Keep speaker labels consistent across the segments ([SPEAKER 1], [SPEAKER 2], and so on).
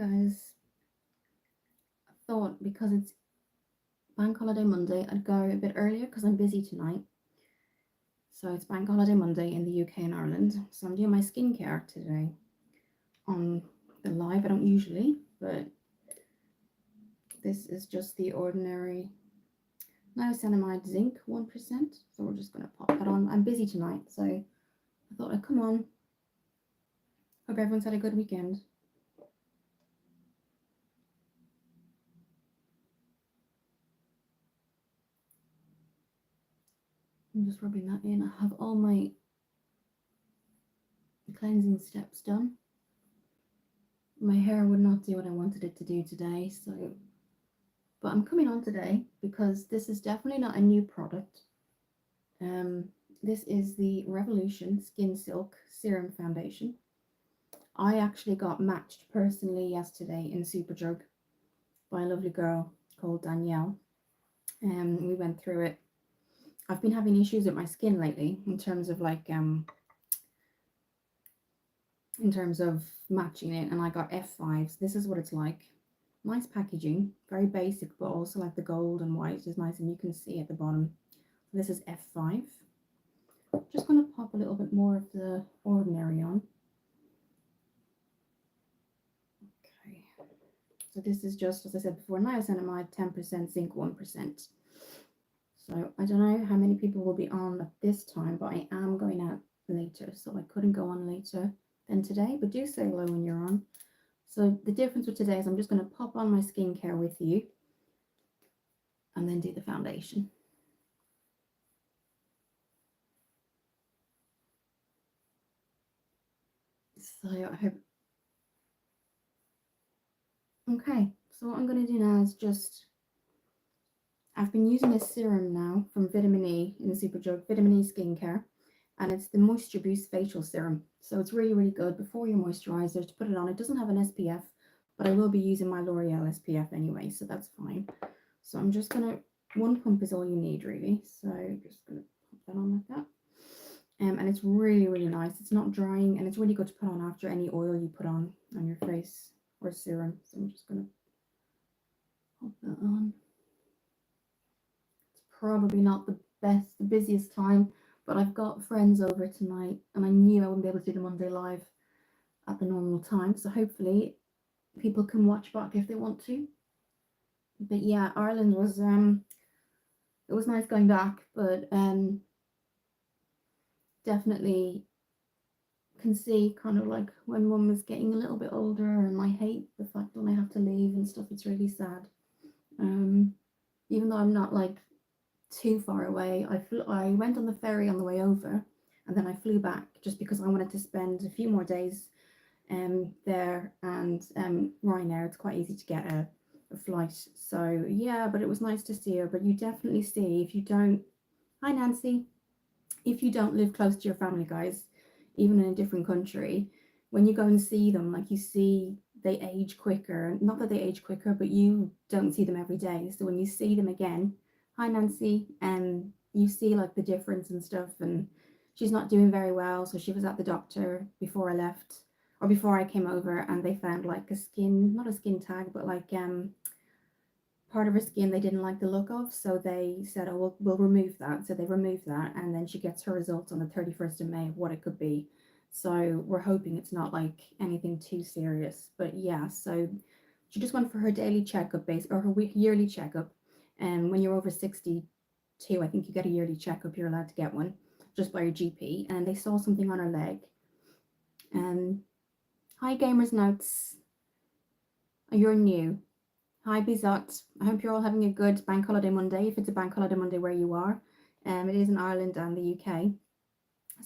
[SPEAKER 1] guys. I thought because it's Bank Holiday Monday, I'd go a bit earlier because I'm busy tonight. So it's Bank Holiday Monday in the UK and Ireland. So I'm doing my skincare today on the live. I don't usually, but this is just the ordinary niacinamide zinc 1%. So we're just going to pop that on. I'm busy tonight, so I thought I'd come on. Hope everyone's had a good weekend. I'm just rubbing that in. I have all my cleansing steps done. My hair would not do what I wanted it to do today, so but I'm coming on today because this is definitely not a new product. This is the Revolution Skin Silk Serum Foundation. I actually got matched personally yesterday in Superdrug by a lovely girl called Danielle. We went through it. I've been having issues with my skin lately in terms of matching it, and I got F5s. This is what it's like. Nice packaging, very basic, but also like the gold and white is nice, and you can see at the bottom. This is F5. Just going to pop a little bit more of the ordinary on. Okay. So this is just, as I said before, niacinamide, 10%, zinc 1%. So I don't know how many people will be on at this time, but I am going out later, so I couldn't go on later than today, but do say hello when you're on. So the difference with today is I'm just going to pop on my skincare with you and then do the foundation. So I hope. Okay, so what I'm going to do now is just, I've been using this serum now from Vitamin E in the Superdrug, Vitamin E Skincare, and it's the Moisture Boost Facial Serum. So it's really, really good before your moisturizer to put it on. It doesn't have an SPF, but I will be using my L'Oreal SPF anyway, so that's fine. So I'm just going to, one pump is all you need really. So just going to put that on like that. And it's really, really nice. It's not drying, and it's really good to put on after any oil you put on your face or serum. So I'm just going to pop that on. It's probably not the busiest time, but I've got friends over tonight, and I knew I wouldn't be able to do the Monday live at the normal time. So hopefully people can watch back if they want to. But yeah, Ireland was it was nice going back, but definitely can see kind of like when one was getting a little bit older, and I hate the fact when I have to leave and stuff. It's really sad. Even though I'm not like too far away, I went on the ferry on the way over, and then I flew back just because I wanted to spend a few more days there, and Ryanair, it's quite easy to get a flight. So yeah, but it was nice to see her. But you definitely see, if you don't, hi Nancy, if you don't live close to your family, guys, even in a different country, when you go and see them, like you see they age quicker. Not that they age quicker, but you don't see them every day. So when you see them again, hi Nancy, and you see like the difference and stuff. And she's not doing very well, so she was at the doctor before I left, or before I came over, and they found like a skin, not a skin tag, but like part of her skin they didn't like the look of, so they said, oh, we'll remove that. So they removed that, and then she gets her results on the 31st of May of what it could be. So we're hoping it's not like anything too serious. But yeah, so she just went for her daily checkup or her yearly checkup. And when you're over 62, I think you get a yearly checkup. You're allowed to get one just by your GP. And they saw something on her leg. Hi Gamers Notes, you're new. Hi Bizot, I hope you're all having a good Bank Holiday Monday, if it's a Bank Holiday Monday where you are. It is in Ireland and the UK.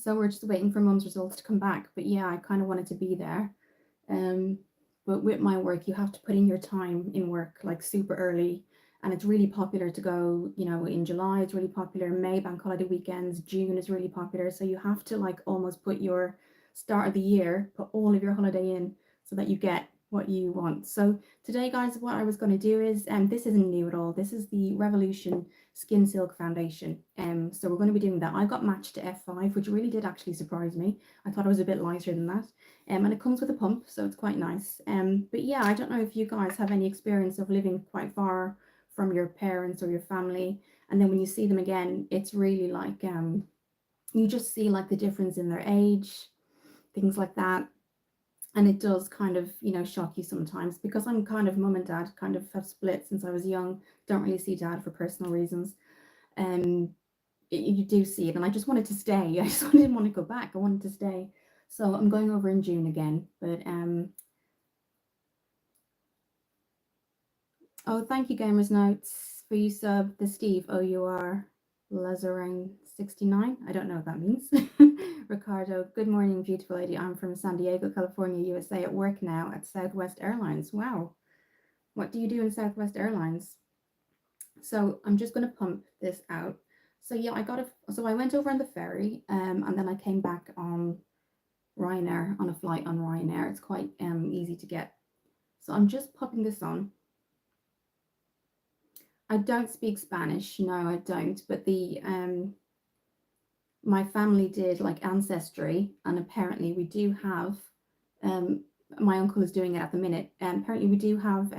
[SPEAKER 1] So we're just waiting for Mum's results to come back. But yeah, I kind of wanted to be there. But with my work, you have to put in your time in work like super early. And it's really popular to go, you know, in July, it's really popular. May, Bank Holiday weekends, June is really popular. So you have to like almost put your start of the year, put all of your holiday in so that you get what you want. So today, guys, what I was going to do is, this isn't new at all. This is the Revolution Skin Silk Foundation. So we're going to be doing that. I got matched to F5, which really did actually surprise me. I thought it was a bit lighter than that. And it comes with a pump, so it's quite nice. But yeah, I don't know if you guys have any experience of living quite far from your parents or your family, and then when you see them again, it's really like you just see like the difference in their age, things like that. And it does kind of, you know, shock you sometimes, because I'm kind of mum and dad kind of have split since I was young. Don't really see dad for personal reasons. Um, you do see it, and I just wanted to stay. I just didn't want to go back. I wanted to stay. So I'm going over in June again. But oh, thank you, Gamers Notes, for you sub the Steve OUR Lazarine 69. I don't know what that means. Ricardo, good morning, beautiful lady. I'm from San Diego, California, USA, at work now at Southwest Airlines. Wow. What do you do in Southwest Airlines? So I'm just going to pump this out. So yeah, I went over on the ferry, and then I came back on Ryanair, on a flight on Ryanair. It's quite easy to get. So I'm just popping this on. I don't speak Spanish. No, I don't. But the my family did like ancestry, and apparently we do have my uncle is doing it at the minute, and apparently we do have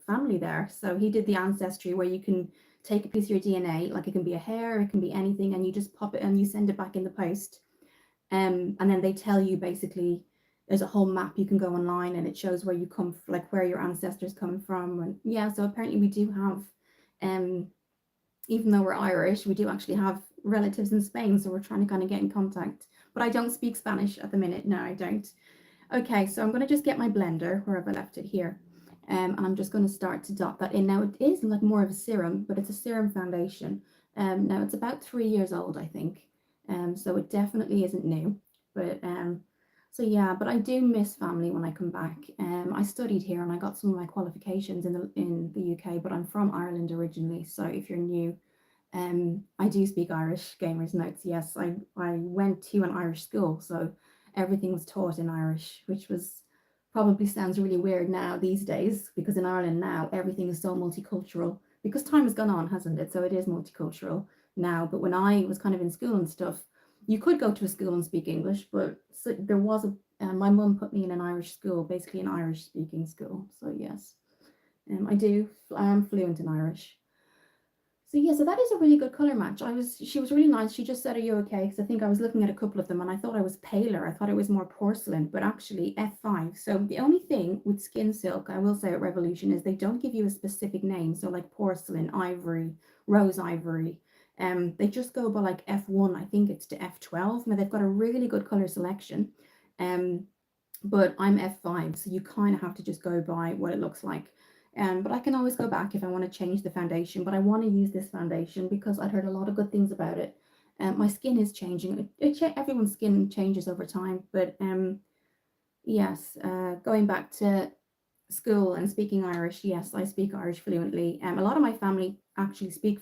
[SPEAKER 1] family there. So he did the ancestry where you can take a piece of your DNA, like it can be a hair, it can be anything, and you just pop it and you send it back in the post. And then they tell you basically there's a whole map you can go online, and it shows where you come, like where your ancestors come from. And yeah, so apparently we do have, even though we're Irish, we do actually have relatives in Spain, so we're trying to kind of get in contact. But I don't speak Spanish at the minute. No, I don't. Okay, so I'm going to just get my blender, where have I left it here? And I'm just going to start to dot that in. Now it is like more of a serum, but it's a serum foundation. Now it's about 3 years old, I think. So it definitely isn't new. But so yeah, but I do miss family when I come back. I studied here and I got some of my qualifications in the UK, but I'm from Ireland originally. So if you're new, I do speak Irish. Gamers Notes. Yes, I went to an Irish school, so everything was taught in Irish, which was probably sounds really weird now these days, because in Ireland now everything is so multicultural, because time has gone on, hasn't it? So it is multicultural now. But when I was kind of in school and stuff, you could go to a school and speak English, but so there was a my mum put me in an Irish school, basically an Irish speaking school. So yes, I am fluent in Irish. So yeah, so that is a really good color match. She was really nice. She just said, "Are you okay?" Because I think I was looking at a couple of them and I thought I was paler. I thought it was more porcelain, but actually F5. So the only thing with Skin Silk, I will say at Revolution, is they don't give you a specific name. So like porcelain, ivory, rose ivory. They just go by like F1. I think it's to F12. Now they've got a really good color selection. But I'm F5, so you kind of have to just go by what it looks like. But I can always go back if I want to change the foundation. But I want to use this foundation because I'd heard a lot of good things about it. My skin is changing. Everyone's skin changes over time. But yes, going back to school and speaking Irish, yes, I speak Irish fluently. A lot of my family actually speak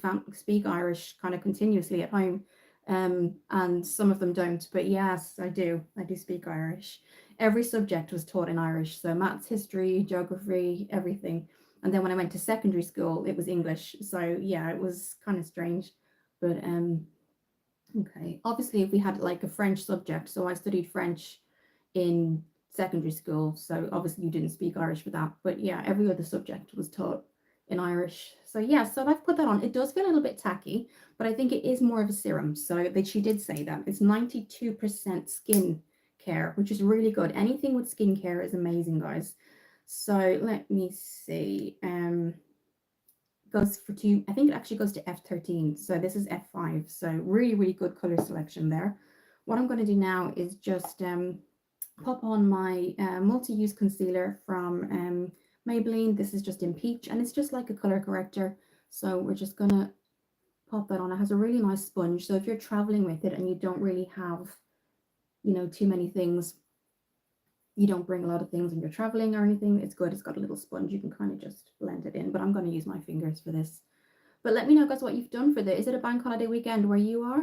[SPEAKER 1] Irish kind of continuously at home. And some of them don't. But yes, I do. I do speak Irish. Every subject was taught in Irish. So maths, history, geography, everything. And then when I went to secondary school, it was English. So yeah, it was kind of strange. But okay. Obviously, if we had like a French subject, so I studied French in secondary school. So obviously you didn't speak Irish for that. But yeah, every other subject was taught in Irish. So yeah, so I've put that on. It does feel a little bit tacky, but I think it is more of a serum. So that she did say that it's 92% skin care, which is really good. Anything with skincare is amazing, guys. So let me see. Goes for two, I think it actually goes to F13. So this is F5. So really, really good color selection there. What I'm going to do now is just pop on my multi-use concealer from Maybelline. This is just in peach, and it's just like a color corrector. So we're just going to pop that on. It has a really nice sponge. So if you're traveling with it and you don't really have, you know, too many things, you don't bring a lot of things when you're traveling or anything, it's good. It's got a little sponge. You can kind of just blend it in, but I'm going to use my fingers for this. But let me know, guys, what you've done for this. Is it a bank holiday weekend where you are?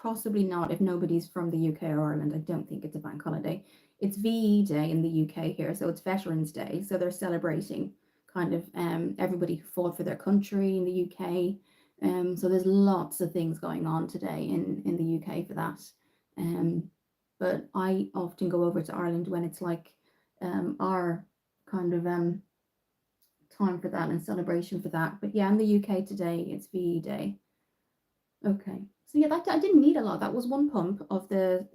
[SPEAKER 1] Possibly not if nobody's from the UK or Ireland. I don't think it's a bank holiday. It's VE Day in the UK here, so it's Veterans Day. So they're celebrating kind of everybody who fought for their country in the UK. So there's lots of things going on today in the UK for that. But I often go over to Ireland when it's like our kind of time for that and celebration for that. But yeah, in the UK today, it's VE Day. Okay. So yeah, that I didn't need a lot. That was one pump of the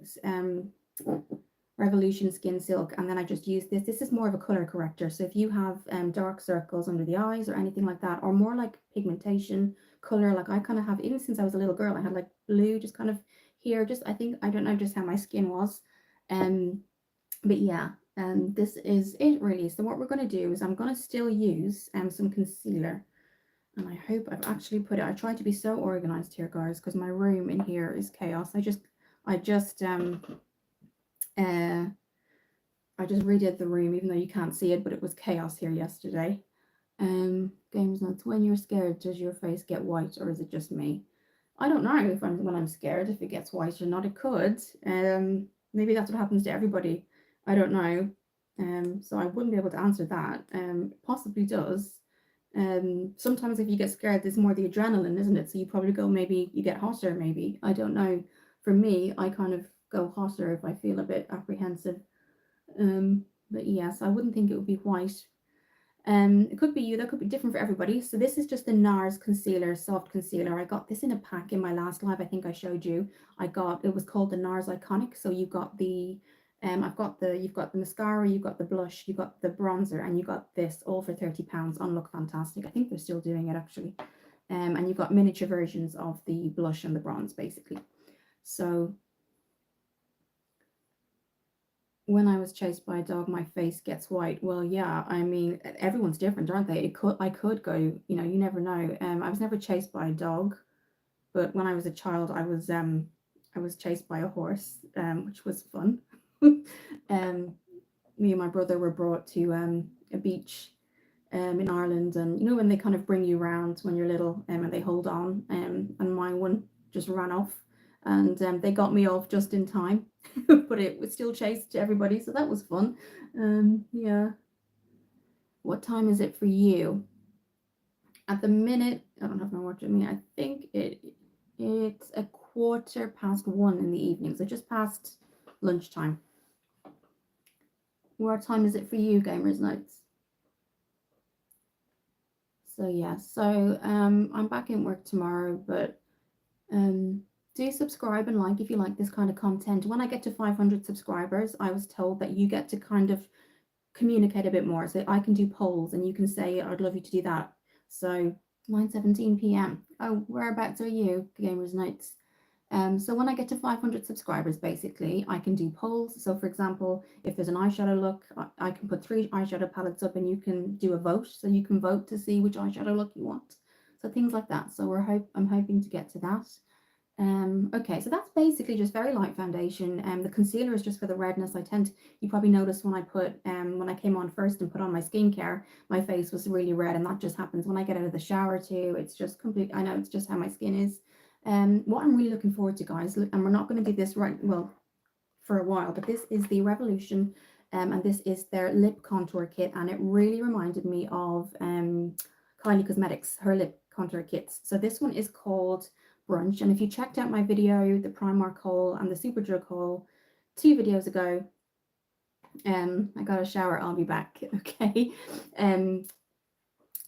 [SPEAKER 1] Revolution Skin Silk, and then I just used this. This is more of a color corrector. So if you have dark circles under the eyes or anything like that, or more like pigmentation color, like I kind of have, even since I was a little girl, I had like blue just kind of here. Just I think I don't know just how my skin was, but yeah. This is it really. So what we're going to do is I'm going to still use some concealer. And I hope I've actually put it. I try to be so organized here, guys, because my room in here is chaos. I just redid the room, even though you can't see it, but it was chaos here yesterday. Games notes. When you're scared, does your face get white, or is it just me? I don't know if when I'm scared if it gets white or not. It could. Maybe that's what happens to everybody. I don't know. So I wouldn't be able to answer that. Possibly does. Sometimes if you get scared, there's more the adrenaline, isn't it? So you probably go, maybe you get hotter, maybe. I don't know. For me, I kind of go hotter if I feel a bit apprehensive. But yes, I wouldn't think it would be white. It could be you, that could be different for everybody. So this is just the Nars concealer, soft concealer. I got this in a pack in my last live. I think I showed you. It was called the Nars Iconic. So you got the you've got the mascara, you've got the blush, you've got the bronzer, and you got this all for £30 on Look Fantastic. I think they're still doing it actually. And you've got miniature versions of the blush and the bronze basically. So when I was chased by a dog, my face gets white. Well, yeah, I mean, everyone's different, aren't they? I could go, you know, you never know. I was never chased by a dog, but when I was a child, I was chased by a horse, which was fun. Me and my brother were brought to a beach in Ireland, and you know when they kind of bring you around when you're little, and they hold on, and my one just ran off, and they got me off just in time, but it was still chased everybody, so that was fun. Yeah. What time is it for you? At the minute, I don't have my watch with me. I think it's 1:15 in the evening, so just past lunchtime. What time is it for you, Gamers Notes? So yeah, so I'm back in work tomorrow, but do subscribe and like if you like this kind of content. When I get to 500 subscribers, I was told that you get to kind of communicate a bit more. So I can do polls and you can say, I'd love you to do that. So 9:17 p.m. Oh, whereabouts are you, Gamers Notes? So when I get to 500 subscribers, basically, I can do polls. So for example, if there's an eyeshadow look, I can put 3 eyeshadow palettes up and you can do a vote. So you can vote to see which eyeshadow look you want. So things like that. So I'm hoping to get to that. Okay, so that's basically just very light foundation. The concealer is just for the redness. You probably noticed when I came on first and put on my skincare, my face was really red, and that just happens when I get out of the shower too. It's just I know it's just how my skin is. What I'm really looking forward to, guys, and we're not going to do this for a while, but this is the Revolution, and this is their lip contour kit, and it really reminded me of Kylie Cosmetics, her lip contour kits. So this one is called Brunch, and if you checked out my video, the Primark haul and the Superdrug haul 2 videos ago, I got a shower, I'll be back. Okay.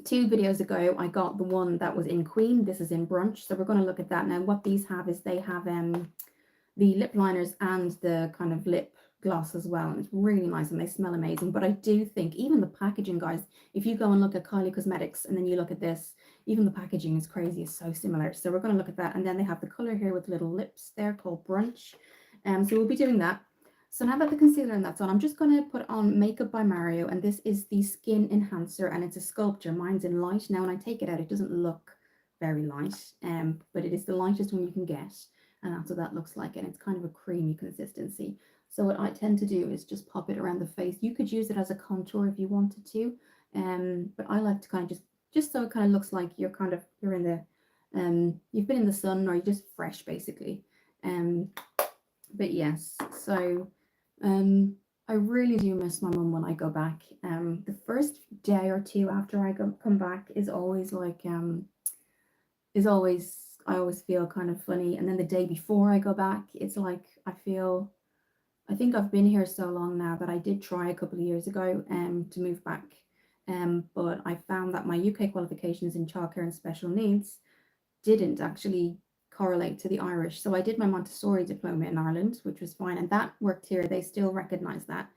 [SPEAKER 1] 2 videos ago, I got the one that was in Queen. This is in Brunch. So we're going to look at that now. What these have is they have the lip liners and the kind of lip gloss as well. And it's really nice and they smell amazing. But I do think even the packaging, guys, if you go and look at Kylie Cosmetics and then you look at this, even the packaging is crazy. It's so similar. So we're going to look at that. And then they have the color here with little lips there called Brunch. So we'll be doing that. So now that the concealer and that's on, I'm just going to put on Makeup by Mario, and this is the Skin Enhancer, and it's a sculpture. Mine's in light. Now when I take it out, it doesn't look very light, but it is the lightest one you can get, and that's what that looks like, and it's kind of a creamy consistency. So what I tend to do is just pop it around the face. You could use it as a contour if you wanted to, but I like to kind of just so it kind of looks like you're in the, you've been in the sun or you're just fresh basically. But yes, so I really do miss my mum when I go back. The first day or two after I come back is always like is always I always feel kind of funny, and then the day before I go back, it's like I think I've been here so long now that I did try a couple of years ago to move back, but I found that my UK qualifications in childcare and special needs didn't actually correlate to the Irish. So I did my Montessori diploma in Ireland, which was fine, and that worked here. They still recognize that,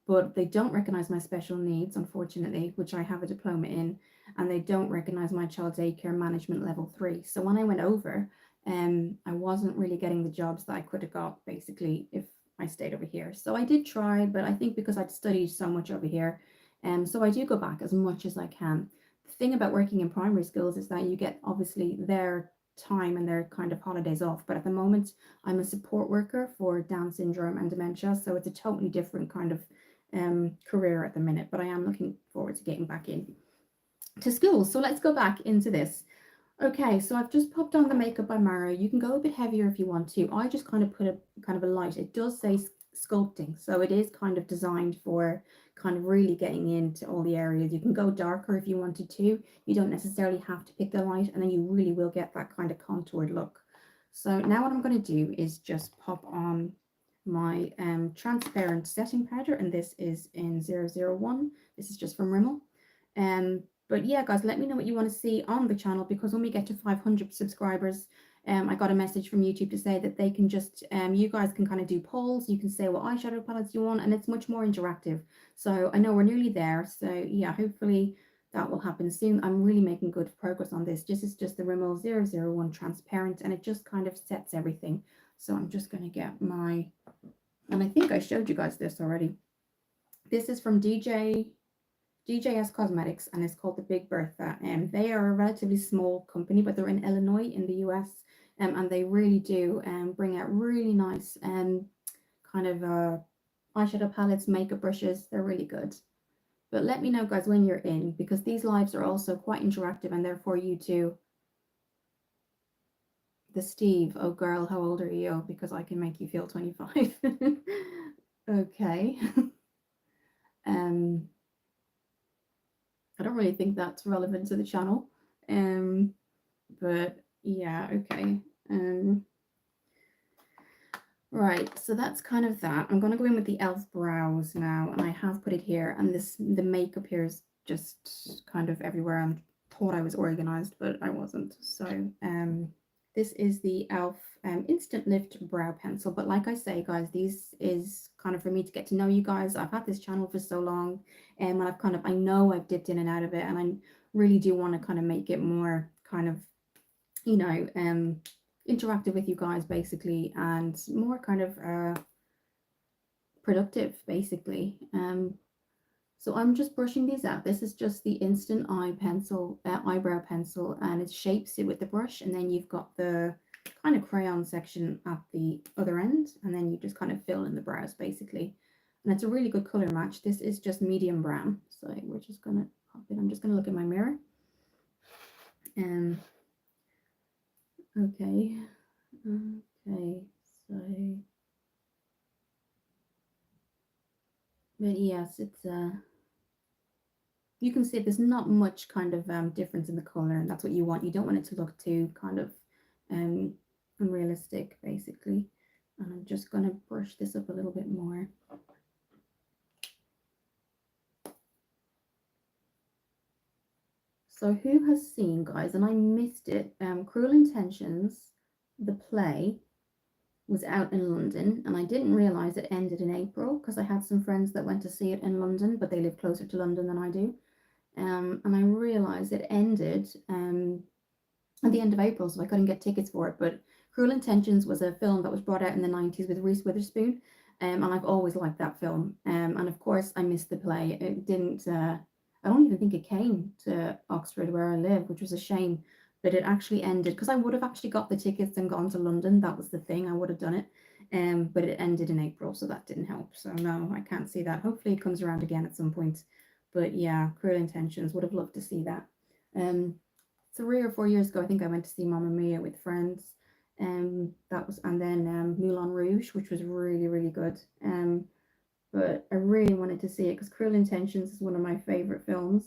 [SPEAKER 1] but they don't recognize my special needs, unfortunately, which I have a diploma in, and they don't recognize my child daycare management level 3. So when I went over, I wasn't really getting the jobs that I could have got basically if I stayed over here. So I did try, but I think because I'd studied so much over here, so I do go back as much as I can. The thing about working in primary schools is that you get obviously their time and their kind of holidays off, but at the moment I'm a support worker for Down syndrome and dementia, so it's a totally different kind of career at the minute, but I am looking forward to getting back in to school. So let's go back into this. Okay, so I've just popped on the makeup by Mara. You can go a bit heavier if you want to. I just kind of put a kind of a light. It does say sculpting, so it is kind of designed for kind of really getting into all the areas. You can go darker if you wanted to. You don't necessarily have to pick the light, and then you really will get that kind of contoured look. So now what I'm going to do is just pop on my transparent setting powder, and this is in 001. This is just from Rimmel. But yeah, guys, let me know what you want to see on the channel, because when we get to 500 subscribers, I got a message from YouTube to say that they can just, you guys can kind of do polls. You can say what eyeshadow palettes you want, and it's much more interactive. So I know we're nearly there. So yeah, hopefully that will happen soon. I'm really making good progress on this. This is just the Rimmel 001 transparent, and it just kind of sets everything. So I'm just going to get my, and I think I showed you guys this already. This is from DJS Cosmetics, and it's called the Big Bertha. They are a relatively small company, but they're in Illinois in the US, and they really do bring out really nice kind of eyeshadow palettes, makeup brushes. They're really good. But let me know, guys, when you're in, because these lives are also quite interactive, and they're for you too. The Steve, oh girl, how old are you? Because I can make you feel 25. Okay. I don't really think that's relevant to the channel. But yeah, okay. Right, so that's kind of that. I'm going to go in with the e.l.f. brows now, and I have put it here, and the makeup here is just kind of everywhere. I thought I was organized, but I wasn't. So this is the e.l.f. Instant Lift Brow Pencil. But like I say, guys, this is kind of for me to get to know you guys. I've had this channel for so long, and I know I've dipped in and out of it, and I really do want to kind of make it more kind of, you know, interactive with you guys basically, and more kind of productive basically. So I'm just brushing these out. This is just the instant eyebrow pencil, and it shapes it with the brush, and then you've got the kind of crayon section at the other end, and then you just kind of fill in the brows basically, and it's a really good color match. This is just medium brown, so we're just gonna pop it. I'm just gonna look in my mirror. Okay, so, but yes, it's you can see there's not much kind of difference in the color, and that's what you want. You don't want it to look too kind of unrealistic basically. And I'm just going to brush this up a little bit more. So who has seen, guys, and I missed it, Cruel Intentions, the play, was out in London, and I didn't realize it ended in April, because I had some friends that went to see it in London, but they live closer to London than I do. And I realized it ended at the end of April, so I couldn't get tickets for it. But Cruel Intentions was a film that was brought out in the 90s with Reese Witherspoon, and I've always liked that film. And of course, I missed the play. It didn't, I don't even think it came to Oxford where I live, which was a shame. But it actually ended, because I would have actually got the tickets and gone to London. That was the thing, I would have done it. But it ended in April, so that didn't help. So no, I can't see that. Hopefully it comes around again at some point. But yeah, Cruel Intentions, would have loved to see that. 3 or 4 years ago, I think I went to see Mamma Mia with friends. That was, and then Moulin Rouge, which was really, really good. But I really wanted to see it because Cruel Intentions is one of my favorite films.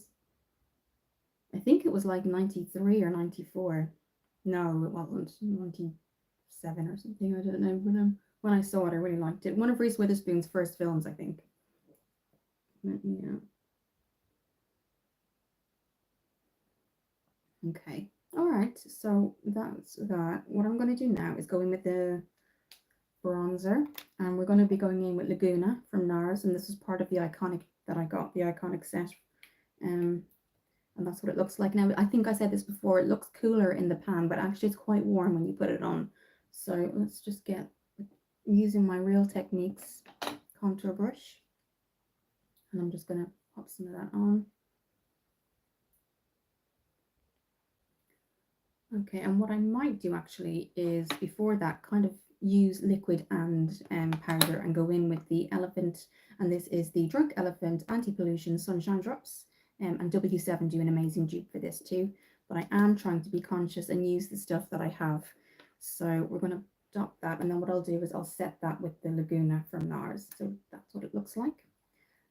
[SPEAKER 1] I think it was like 93 or 94. No, it wasn't. 97 or something. I don't know. But when I saw it, I really liked it. One of Reese Witherspoon's first films, I think. Yeah. Okay. All right. So that's that. What I'm going to do now is go in with the bronzer, and we're going to be going in with Laguna from Nars, and this is part of the iconic that I got, the iconic set. Um, and that's what it looks like. Now, I think I said this before, it looks cooler in the pan, but actually it's quite warm when you put it on. So let's just get, using my Real Techniques contour brush, and I'm just going to pop some of that on. Okay, and what I might do actually is before that kind of use liquid and powder and go in with the Elephant, and this is the Drunk Elephant Anti-Pollution Sunshine Drops, and W7 do an amazing dupe for this too, but I am trying to be conscious and use the stuff that I have. So we're going to dot that, and then what I'll do is I'll set that with the Laguna from Nars. So that's what it looks like,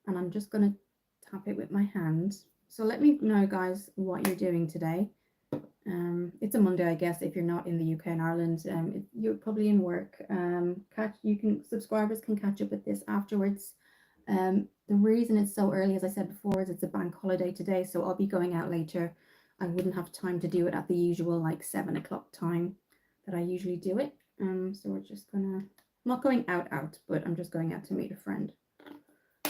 [SPEAKER 1] and I'm just going to tap it with my hand. So let me know, guys, what you're doing today. It's a Monday, I guess, if you're not in the UK and Ireland. You're probably in work. Subscribers can catch up with this afterwards. The reason it's so early, as I said before, is it's a bank holiday today, so I'll be going out later. I wouldn't have time to do it at the usual like 7 o'clock time that I usually do it. So we're just gonna, I'm not going out, but I'm just going out to meet a friend.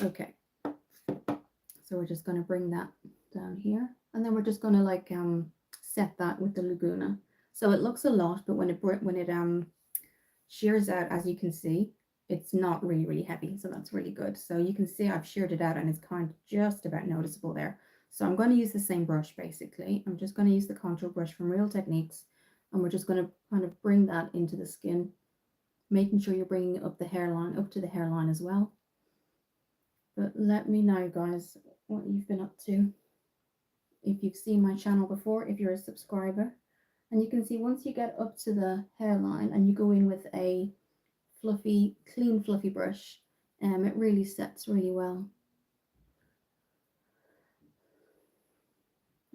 [SPEAKER 1] Okay. So we're just gonna bring that down here, and then we're just gonna like set that with the Laguna. So it looks a lot, but when it shears out, as you can see, it's not really heavy, so that's really good. So you can see I've sheared it out, and it's kind of just about noticeable there. So I'm going to use the same brush basically. I'm just going to use the contour brush from Real Techniques, and we're just going to kind of bring that into the skin, making sure you're bringing it up the hairline, up to the hairline as well. But let me know, guys, what you've been up to. If you've seen my channel before, if you're a subscriber, and you can see once you get up to the hairline and you go in with a fluffy, clean, fluffy brush, it really sets really well.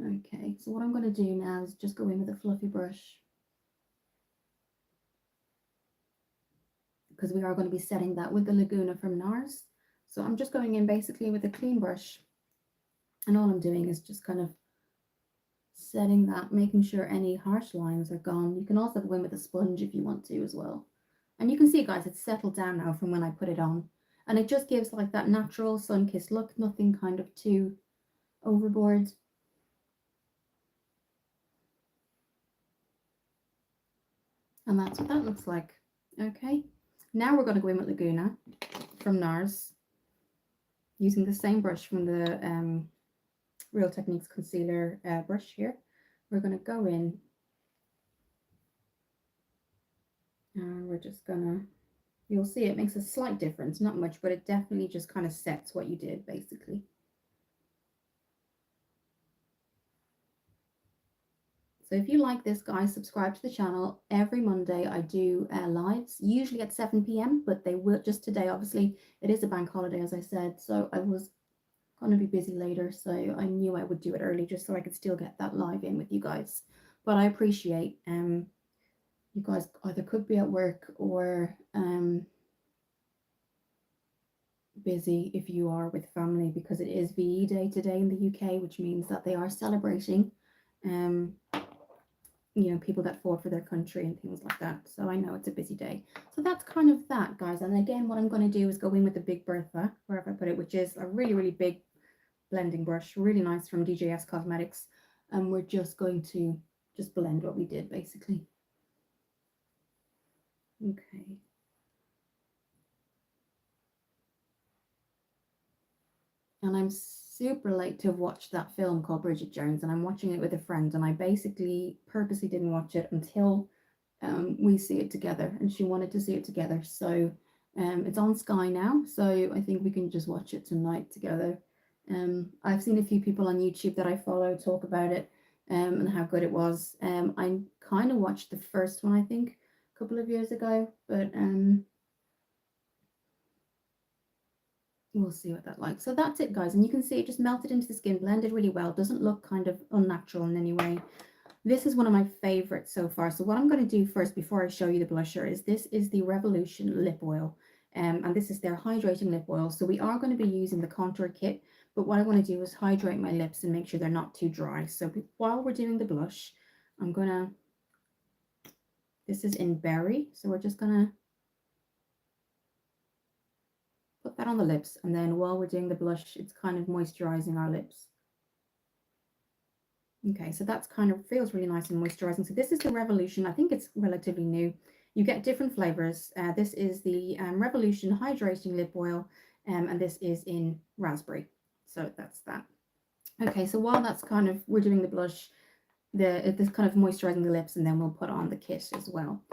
[SPEAKER 1] Okay, so what I'm going to do now is just go in with a fluffy brush, because we are going to be setting that with the Laguna from Nars. So I'm just going in basically with a clean brush, and all I'm doing is just kind of setting that, making sure any harsh lines are gone. You can also go in with a sponge if you want to as well. And you can see, guys, it's settled down now from when I put it on. And it just gives like that natural sun-kissed look, nothing kind of too overboard. And that's what that looks like. Okay, now we're going to go in with Laguna from Nars, using the same brush from the Real Techniques concealer brush here. We're going to go in, and we're just gonna, you'll see it makes a slight difference, not much, but it definitely just kind of sets what you did basically. So if you like this, guys, subscribe to the channel. Every Monday I do lives, usually at 7 p.m, but they will, just today, obviously, it is a bank holiday, as I said, so I was going to be busy later, so I knew I would do it early just so I could still get that live in with you guys. But I appreciate you guys either could be at work or busy if you are with family, because it is VE Day today in the UK, which means that they are celebrating you know, people that fought for their country and things like that. So I know it's a busy day. So that's kind of that, guys. And again, what I'm going to do is go in with the Big Bertha, wherever I put it, which is a really big blending brush, really nice, from DJS Cosmetics. And we're just going to just blend what we did basically. Okay. And I'm super late to have watched that film called Bridget Jones, and I'm watching it with a friend, and I basically purposely didn't watch it until we see it together, and she wanted to see it together. So it's on Sky now, so I think we can just watch it tonight together. I've seen a few people on YouTube that I follow talk about it and how good it was. I kind of watched the first one, I think, a couple of years ago, but we'll see what that like. So that's it, guys, and you can see it just melted into the skin, blended really well. Doesn't look kind of unnatural in any way. This is one of my favorites so far. So what I'm going to do first before I show you the blusher is this is the Revolution lip oil, and this is their hydrating lip oil. So we are going to be using the contour kit, but what I want to do is hydrate my lips and make sure they're not too dry. So while we're doing the blush, I'm gonna, this is in Berry, so we're just gonna put that on the lips, and then while we're doing the blush, it's kind of moisturizing our lips. Okay, so that's kind of feels really nice and moisturizing. So this is the Revolution. I think it's relatively new. You get different flavors. This is the Revolution Hydrating Lip Oil, and this is in raspberry. So that's that. Okay, so while that's kind of, we're doing the blush, this kind of moisturizing the lips, and then we'll put on the kit as well.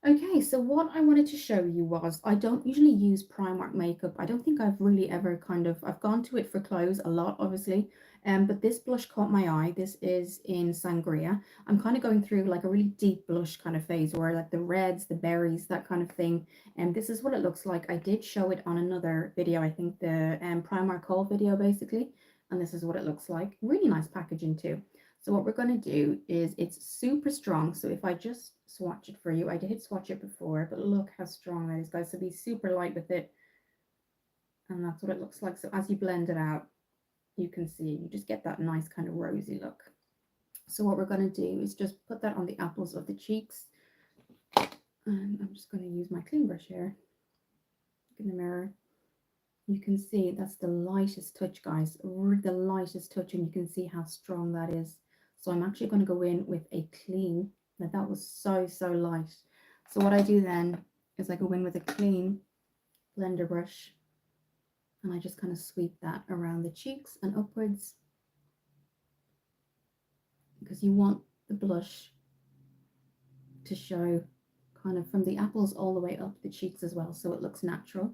[SPEAKER 1] Okay, so what I wanted to show you was, I don't usually use Primark makeup. I don't think I've really ever kind of, I've gone to it for clothes a lot, obviously, but this blush caught my eye. This is in Sangria. I'm kind of going through like a really deep blush kind of phase where like the reds, the berries, that kind of thing. And this is what it looks like. I did show it on another video, I think the Primark haul video basically, and this is what it looks like. Really nice packaging too. So what we're going to do is, it's super strong. So if I just swatch it for you, I did swatch it before, but look how strong that is, guys. So be super light with it. And that's what it looks like. So as you blend it out, you can see, you just get that nice kind of rosy look. So what we're going to do is just put that on the apples of the cheeks. And I'm just going to use my clean brush here. Look in the mirror. You can see that's the lightest touch, guys. The lightest touch, and you can see how strong that is. So I'm actually going to go in with a clean. Now that was so light. So what I do then is I go in with a clean blender brush, and I just kind of sweep that around the cheeks and upwards, because you want the blush to show kind of from the apples all the way up the cheeks as well, so it looks natural.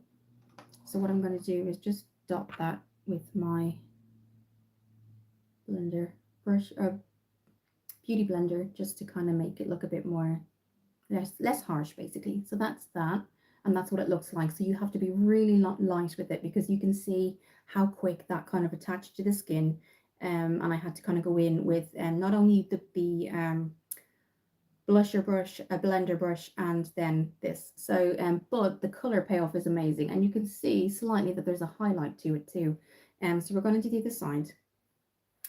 [SPEAKER 1] So what I'm going to do is just dot that with my blender brush, or beauty blender, just to kind of make it look a bit more less harsh basically. So that's that, and that's what it looks like. So you have to be really light with it, because you can see how quick that kind of attached to the skin. And I had to kind of go in with not only the blusher brush, a blender brush, and then this. So but the color payoff is amazing, and you can see slightly that there's a highlight to it too. So we're going to do the side.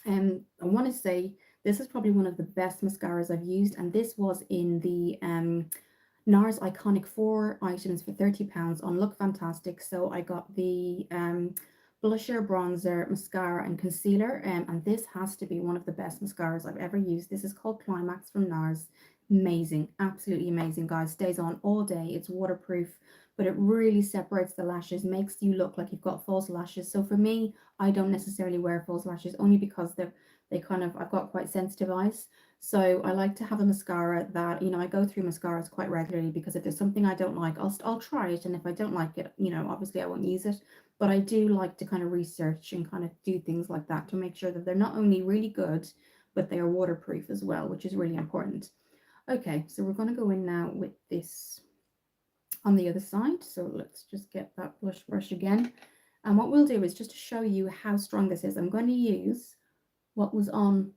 [SPEAKER 1] I want to say this is probably one of the best mascaras I've used, and this was in the Nars Iconic 4 items for £30 on Look Fantastic. So I got the blusher, bronzer, mascara, and concealer, and this has to be one of the best mascaras I've ever used. This is called Climax from Nars. Amazing, absolutely amazing, guys. Stays on all day. It's waterproof, but it really separates the lashes, makes you look like you've got false lashes. So for me, I don't necessarily wear false lashes, only because they kind of, I've got quite sensitive eyes. So I like to have a mascara that, you know, I go through mascaras quite regularly, because if there's something I don't like, I'll try it, and if I don't like it, you know, obviously I won't use it. But I do like to kind of research and kind of do things like that to make sure that they're not only really good, but they are waterproof as well, which is really important. Okay, so we're going to go in now with this on the other side. So let's just get that blush brush again. And what we'll do is, just to show you how strong this is, I'm going to use what was on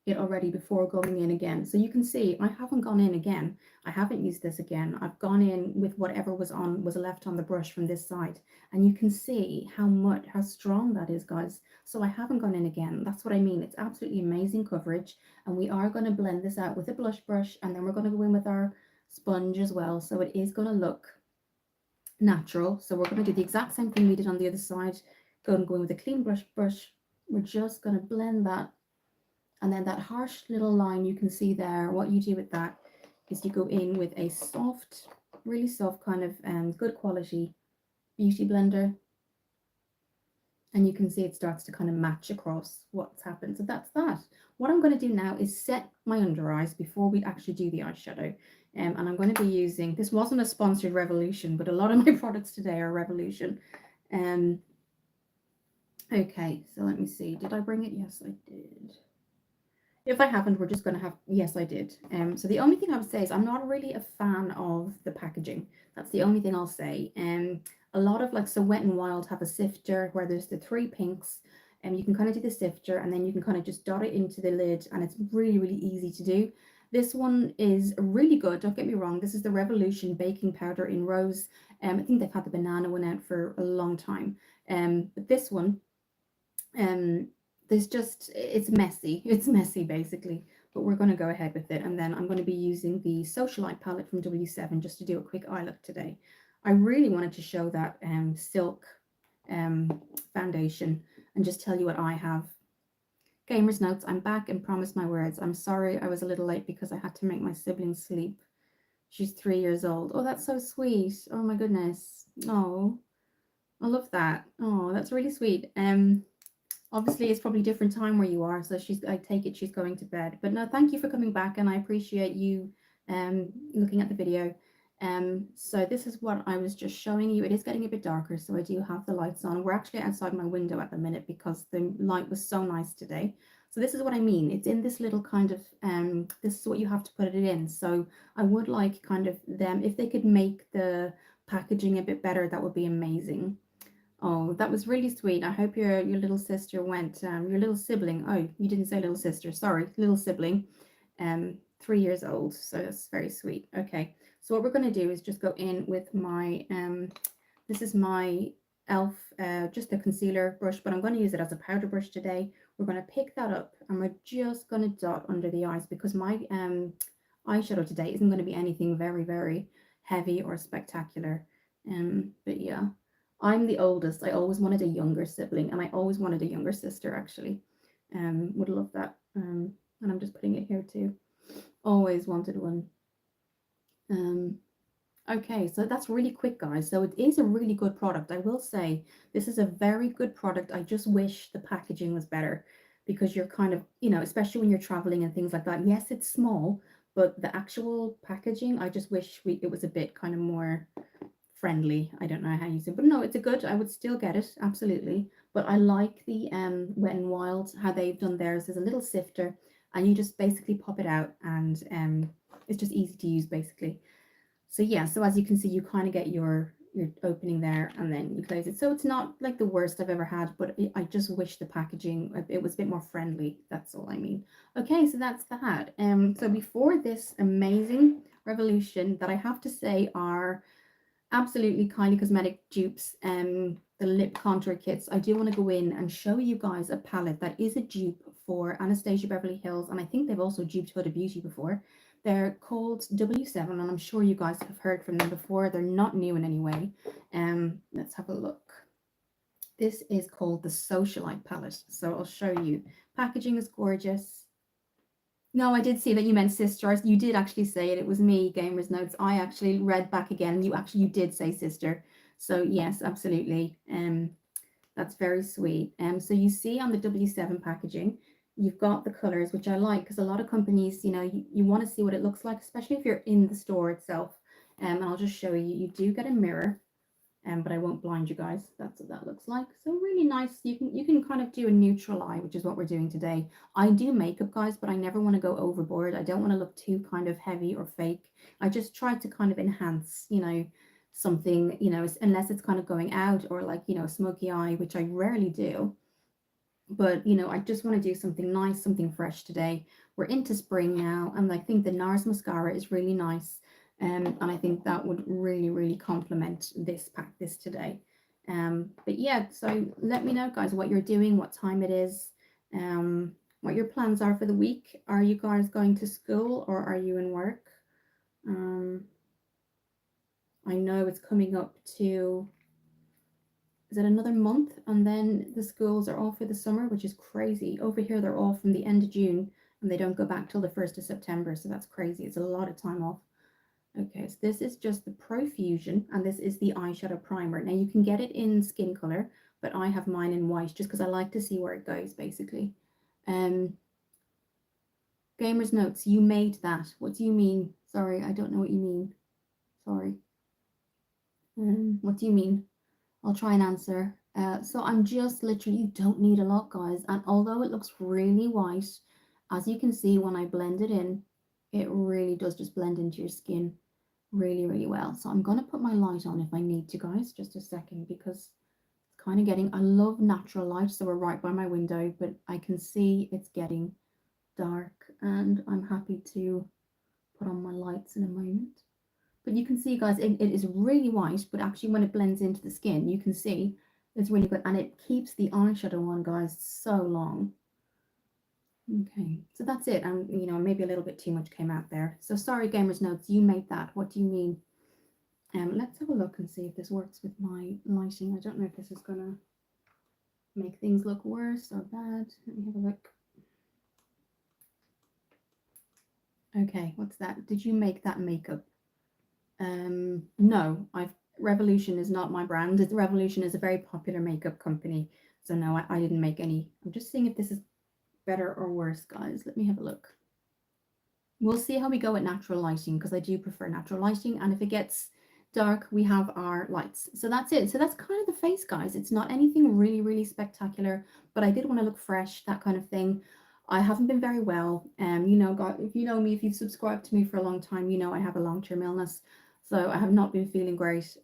[SPEAKER 1] it already before going in again. So you can see I haven't gone in again. I haven't used this again. I've gone in with whatever was left on the brush from this side. And you can see how strong that is, guys. So I haven't gone in again. That's what I mean. It's absolutely amazing coverage. And we are going to blend this out with a blush brush, and then we're going to go in with our sponge as well. So it is going to look natural. So we're going to do the exact same thing we did on the other side. Go in with a clean brush. We're just going to blend that. And then that harsh little line you can see there, what you do with that is you go in with a soft, really soft kind of good quality beauty blender. And you can see it starts to kind of match across what's happened. So that's that. What I'm going to do now is set my under eyes before we actually do the eyeshadow. And I'm going to be using, this wasn't a sponsored Revolution, but a lot of my products today are Revolution. Okay, so let me see. Did I bring it? Yes, I did. If I haven't, we're just going to have, yes, I did. So the only thing I would say is I'm not really a fan of the packaging. That's the only thing I'll say. A lot of like, so Wet and Wild have a sifter where there's the three pinks, and you can kind of do the sifter and then you can kind of just dot it into the lid, and it's really, really easy to do. This one is really good. Don't get me wrong. This is the Revolution baking powder in rose. I think they've had the banana one out for a long time. But this one, um, there's just, it's messy. It's messy basically, but we're going to go ahead with it. And then I'm going to be using the Socialite palette from W7 just to do a quick eye look today. I really wanted to show that silk foundation and just tell you what I have. Gamer's notes, I'm back and promised my words. I'm sorry I was a little late because I had to make my sibling sleep. She's 3 years old. Oh, that's so sweet. Oh my goodness. Oh, I love that. Oh, that's really sweet. Obviously it's probably different time where you are, so I take it she's going to bed. But no, thank you for coming back, and I appreciate you looking at the video. So this is what I was just showing you. It is getting a bit darker, so I do have the lights on. We're actually outside my window at the minute because the light was so nice today. So this is what I mean. It's in this little kind of this is what you have to put it in. So I would like kind of them, if they could make the packaging a bit better, that would be amazing. Oh, that was really sweet. I hope your little sister went, your little sibling. Oh, you didn't say little sister. Sorry, little sibling. 3 years old. So that's very sweet. Okay. So what we're going to do is just go in with my, this is my e.l.f. Just a concealer brush, but I'm going to use it as a powder brush today. We're going to pick that up and we're just going to dot under the eyes because my eyeshadow today isn't going to be anything very, very heavy or spectacular. But yeah. I'm the oldest. I always wanted a younger sibling, and I always wanted a younger sister, actually. Would love that. And I'm just putting it here too. Always wanted one. Um, okay, so that's really quick, guys. So it is a really good product. I will say this is a very good product. I just wish the packaging was better because you're kind of, especially when you're traveling and things like that. Yes, it's small, but the actual packaging, I just wish it was a bit kind of more friendly. I don't know how you say, but no, it's a good. I would still get it absolutely. But I like the Wet and Wild how they've done theirs. There's a little sifter, and you just basically pop it out, and it's just easy to use basically. So yeah, so as you can see, you kind of get your opening there, and then you close it. So it's not like the worst I've ever had, but I just wish the packaging it was a bit more friendly. That's all I mean. Okay, so that's that. So before this amazing revolution that I have to say are absolutely Kylie Cosmetic dupes, the lip contour kits. I do want to go in and show you guys a palette that is a dupe for Anastasia Beverly Hills, and I think they've also duped Huda Beauty before. They're called W7, and I'm sure you guys have heard from them before. They're not new in any way. Let's have a look. This is called the Socialite palette, so I'll show you. Packaging is gorgeous. No, I did see that you meant sister. You did actually say it. It was me, Gamer's Notes. I actually read back again. You did say sister. So yes, absolutely. That's very sweet. So you see on the W7 packaging, you've got the colors, which I like because a lot of companies, you want to see what it looks like, especially if you're in the store itself. And I'll just show you. You do get a mirror, but I won't blind you guys. That's what that looks like. So really nice. You can kind of do a neutral eye, which is what we're doing today. I do makeup, guys, but I never want to go overboard. I don't want to look too kind of heavy or fake. I just try to kind of enhance, something, unless it's kind of going out or like, a smoky eye, which I rarely do. But, I just want to do something nice, something fresh today. We're into spring now, and I think the Nars mascara is really nice. And I think that would really, really complement this today. But yeah, so let me know, guys, what you're doing, what time it is, what your plans are for the week. Are you guys going to school or are you in work? I know it's coming up to, is it another month? And then the schools are off for the summer, which is crazy. Over here, they're off from the end of June and they don't go back till the 1st of September. So that's crazy. It's a lot of time off. Okay, so this is just the Profusion, and this is the eyeshadow primer. Now you can get it in skin color, but I have mine in white just because I like to see where it goes, basically. Gamer's Notes, you made that. What do you mean? Sorry, I don't know what you mean. Sorry. What do you mean? I'll try and answer. So I'm just literally, you don't need a lot, guys. And although it looks really white, As you can see, when I blend it in, it really does just blend into your skin really, really well. So I'm going to put my light on if I need to, guys, just a second, because it's kind of getting, I love natural light, so we're right by my window, but I can see it's getting dark, and I'm happy to put on my lights in a moment. But you can see, guys, it is really white, but actually when it blends into the skin, you can see it's really good, and it keeps the eyeshadow on, guys, so long. Okay, so that's it. And you know, maybe a little bit too much came out there. So sorry, Gamers Notes, you made that. What do you mean? Let's have a look and see if this works with my lighting. I don't know if this is gonna make things look worse or bad. Let me have a look. Okay, what's that? Did you make that makeup? No, Revolution is not my brand. Revolution is a very popular makeup company. So no, I didn't make any. I'm just seeing if this is better or worse, guys. Let me have a look. We'll see how we go at natural lighting, because I do prefer natural lighting. And if it gets dark, we have our lights. So that's it. So that's kind of the face, guys. It's not anything really, really spectacular, but I did want to look fresh, that kind of thing. I haven't been very well. You know, God, if you know me, if you've subscribed to me for a long time, you know I have a long-term illness. So I have not been feeling great.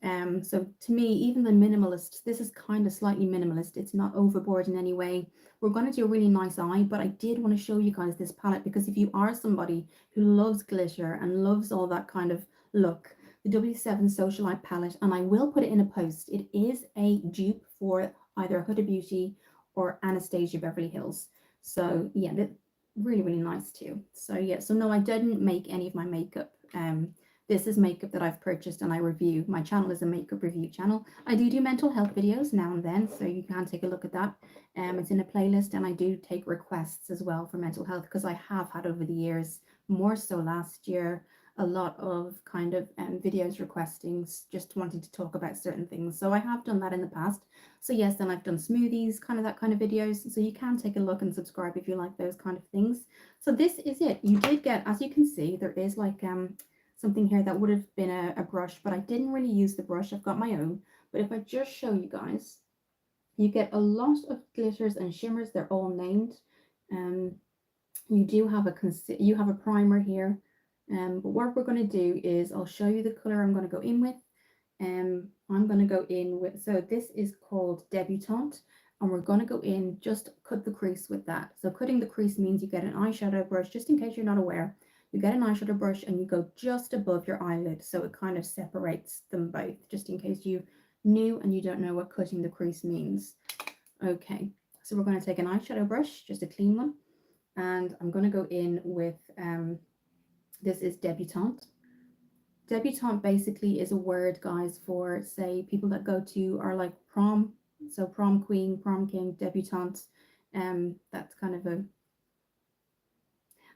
[SPEAKER 1] So to me, even the minimalist, this is kind of slightly minimalist. It's not overboard in any way. We're going to do a really nice eye, but I did want to show you guys this palette, because if you are somebody who loves glitter and loves all that kind of look, the W7 Socialite palette, and I will put it in a post. It is a dupe for either Huda Beauty or Anastasia Beverly Hills. So yeah, really, really nice too. So yeah, so no, I didn't make any of my makeup. This is makeup that I've purchased and I review. My channel is a makeup review channel. I do mental health videos now and then, so you can take a look at that. It's in a playlist, and I do take requests as well for mental health, because I have had over the years, more so last year, a lot of kind of videos requesting, just wanting to talk about certain things. So I have done that in the past. So yes, then I've done smoothies, kind of that kind of videos. So you can take a look and subscribe if you like those kind of things. So this is it. You did get, as you can see, there is like something here that would have been a brush, but I didn't really use the brush. I've got my own. But if I just show you guys, you get a lot of glitters and shimmers. They're all named. You do have a primer here. But what we're going to do is I'll show you the color I'm going to go in with. I'm going to go in with, so this is called Debutante, and we're going to go in, just cut the crease with that. So cutting the crease means you get an eyeshadow brush, just in case you're not aware. You get an eyeshadow brush and you go just above your eyelid, so it kind of separates them both, just in case you new and you don't know what cutting the crease means. Okay, so we're going to take an eyeshadow brush, just a clean one, and I'm going to go in with this is Debutante. Debutante basically is a word, guys, for, say, people that go to, are like prom, so prom queen, prom king, debutante. That's kind of a,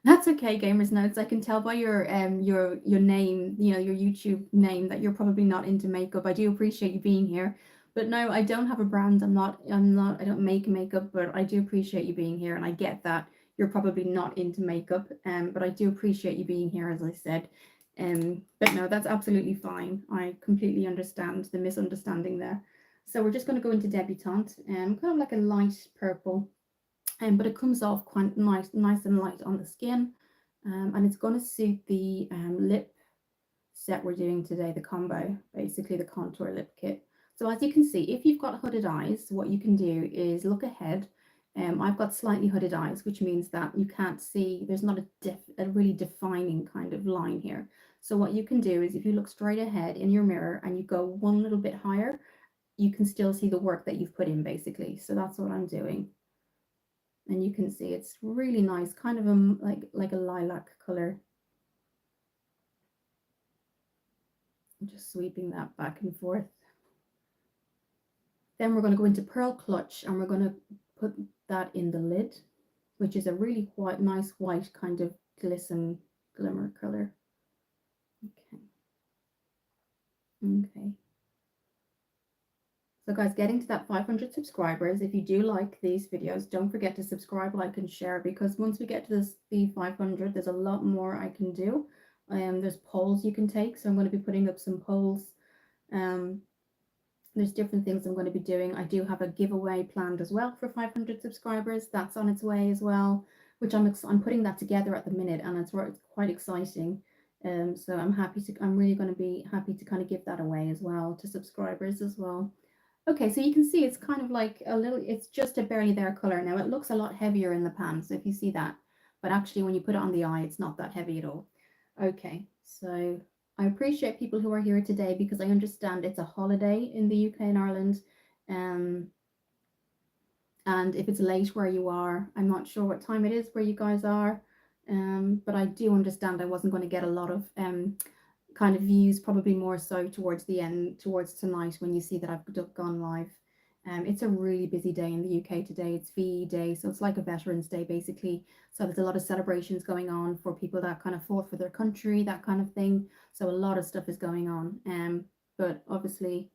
[SPEAKER 1] that's okay, Gamers Notes. I can tell by your name, you know, your YouTube name, that you're probably not into makeup. I do appreciate you being here. But no, I don't have a brand. I don't make makeup, but I do appreciate you being here, and I get that you're probably not into makeup. But I do appreciate you being here, as I said. But no, that's absolutely fine. I completely understand the misunderstanding there. So we're just going to go into Debutante, kind of like a light purple. But it comes off quite nice and light on the skin, and it's going to suit the lip set we're doing today, the combo, basically the contour lip kit. So as you can see, if you've got hooded eyes, what you can do is look ahead. I've got slightly hooded eyes, which means that you can't see, there's not a really defining kind of line here. So what you can do is, if you look straight ahead in your mirror and you go one little bit higher, you can still see the work that you've put in, basically. So that's what I'm doing. And you can see it's really nice, kind of like a lilac color. I'm just sweeping that back and forth. Then we're going to go into Pearl Clutch, and we're going to put that in the lid, which is a really nice white kind of glisten glimmer color. Okay. So guys, getting to that 500 subscribers, if you do like these videos, don't forget to subscribe, like, and share, because once we get to the 500, there's a lot more I can do. There's polls you can take, so I'm going to be putting up some polls. There's different things I'm going to be doing. I do have a giveaway planned as well for 500 subscribers. That's on its way as well, which I'm putting that together at the minute, and it's quite exciting. So I'm really going to be happy to kind of give that away as well to subscribers as well. Okay, so you can see it's kind of like a little, it's just a barely there color. Now it looks a lot heavier in the pan, so if you see that, but actually when you put it on the eye, it's not that heavy at all. Okay, so I appreciate people who are here today because I understand it's a holiday in the UK and Ireland. Um, and if it's late where you are, I'm not sure what time it is where you guys are. But I do understand I wasn't going to get a lot of kind of views, probably more so towards the end, towards tonight when you see that I've gone live. It's a really busy day in the UK today. It's VE Day, so it's like a Veterans Day basically. So there's a lot of celebrations going on for people that kind of fought for their country, that kind of thing. So a lot of stuff is going on. But obviously,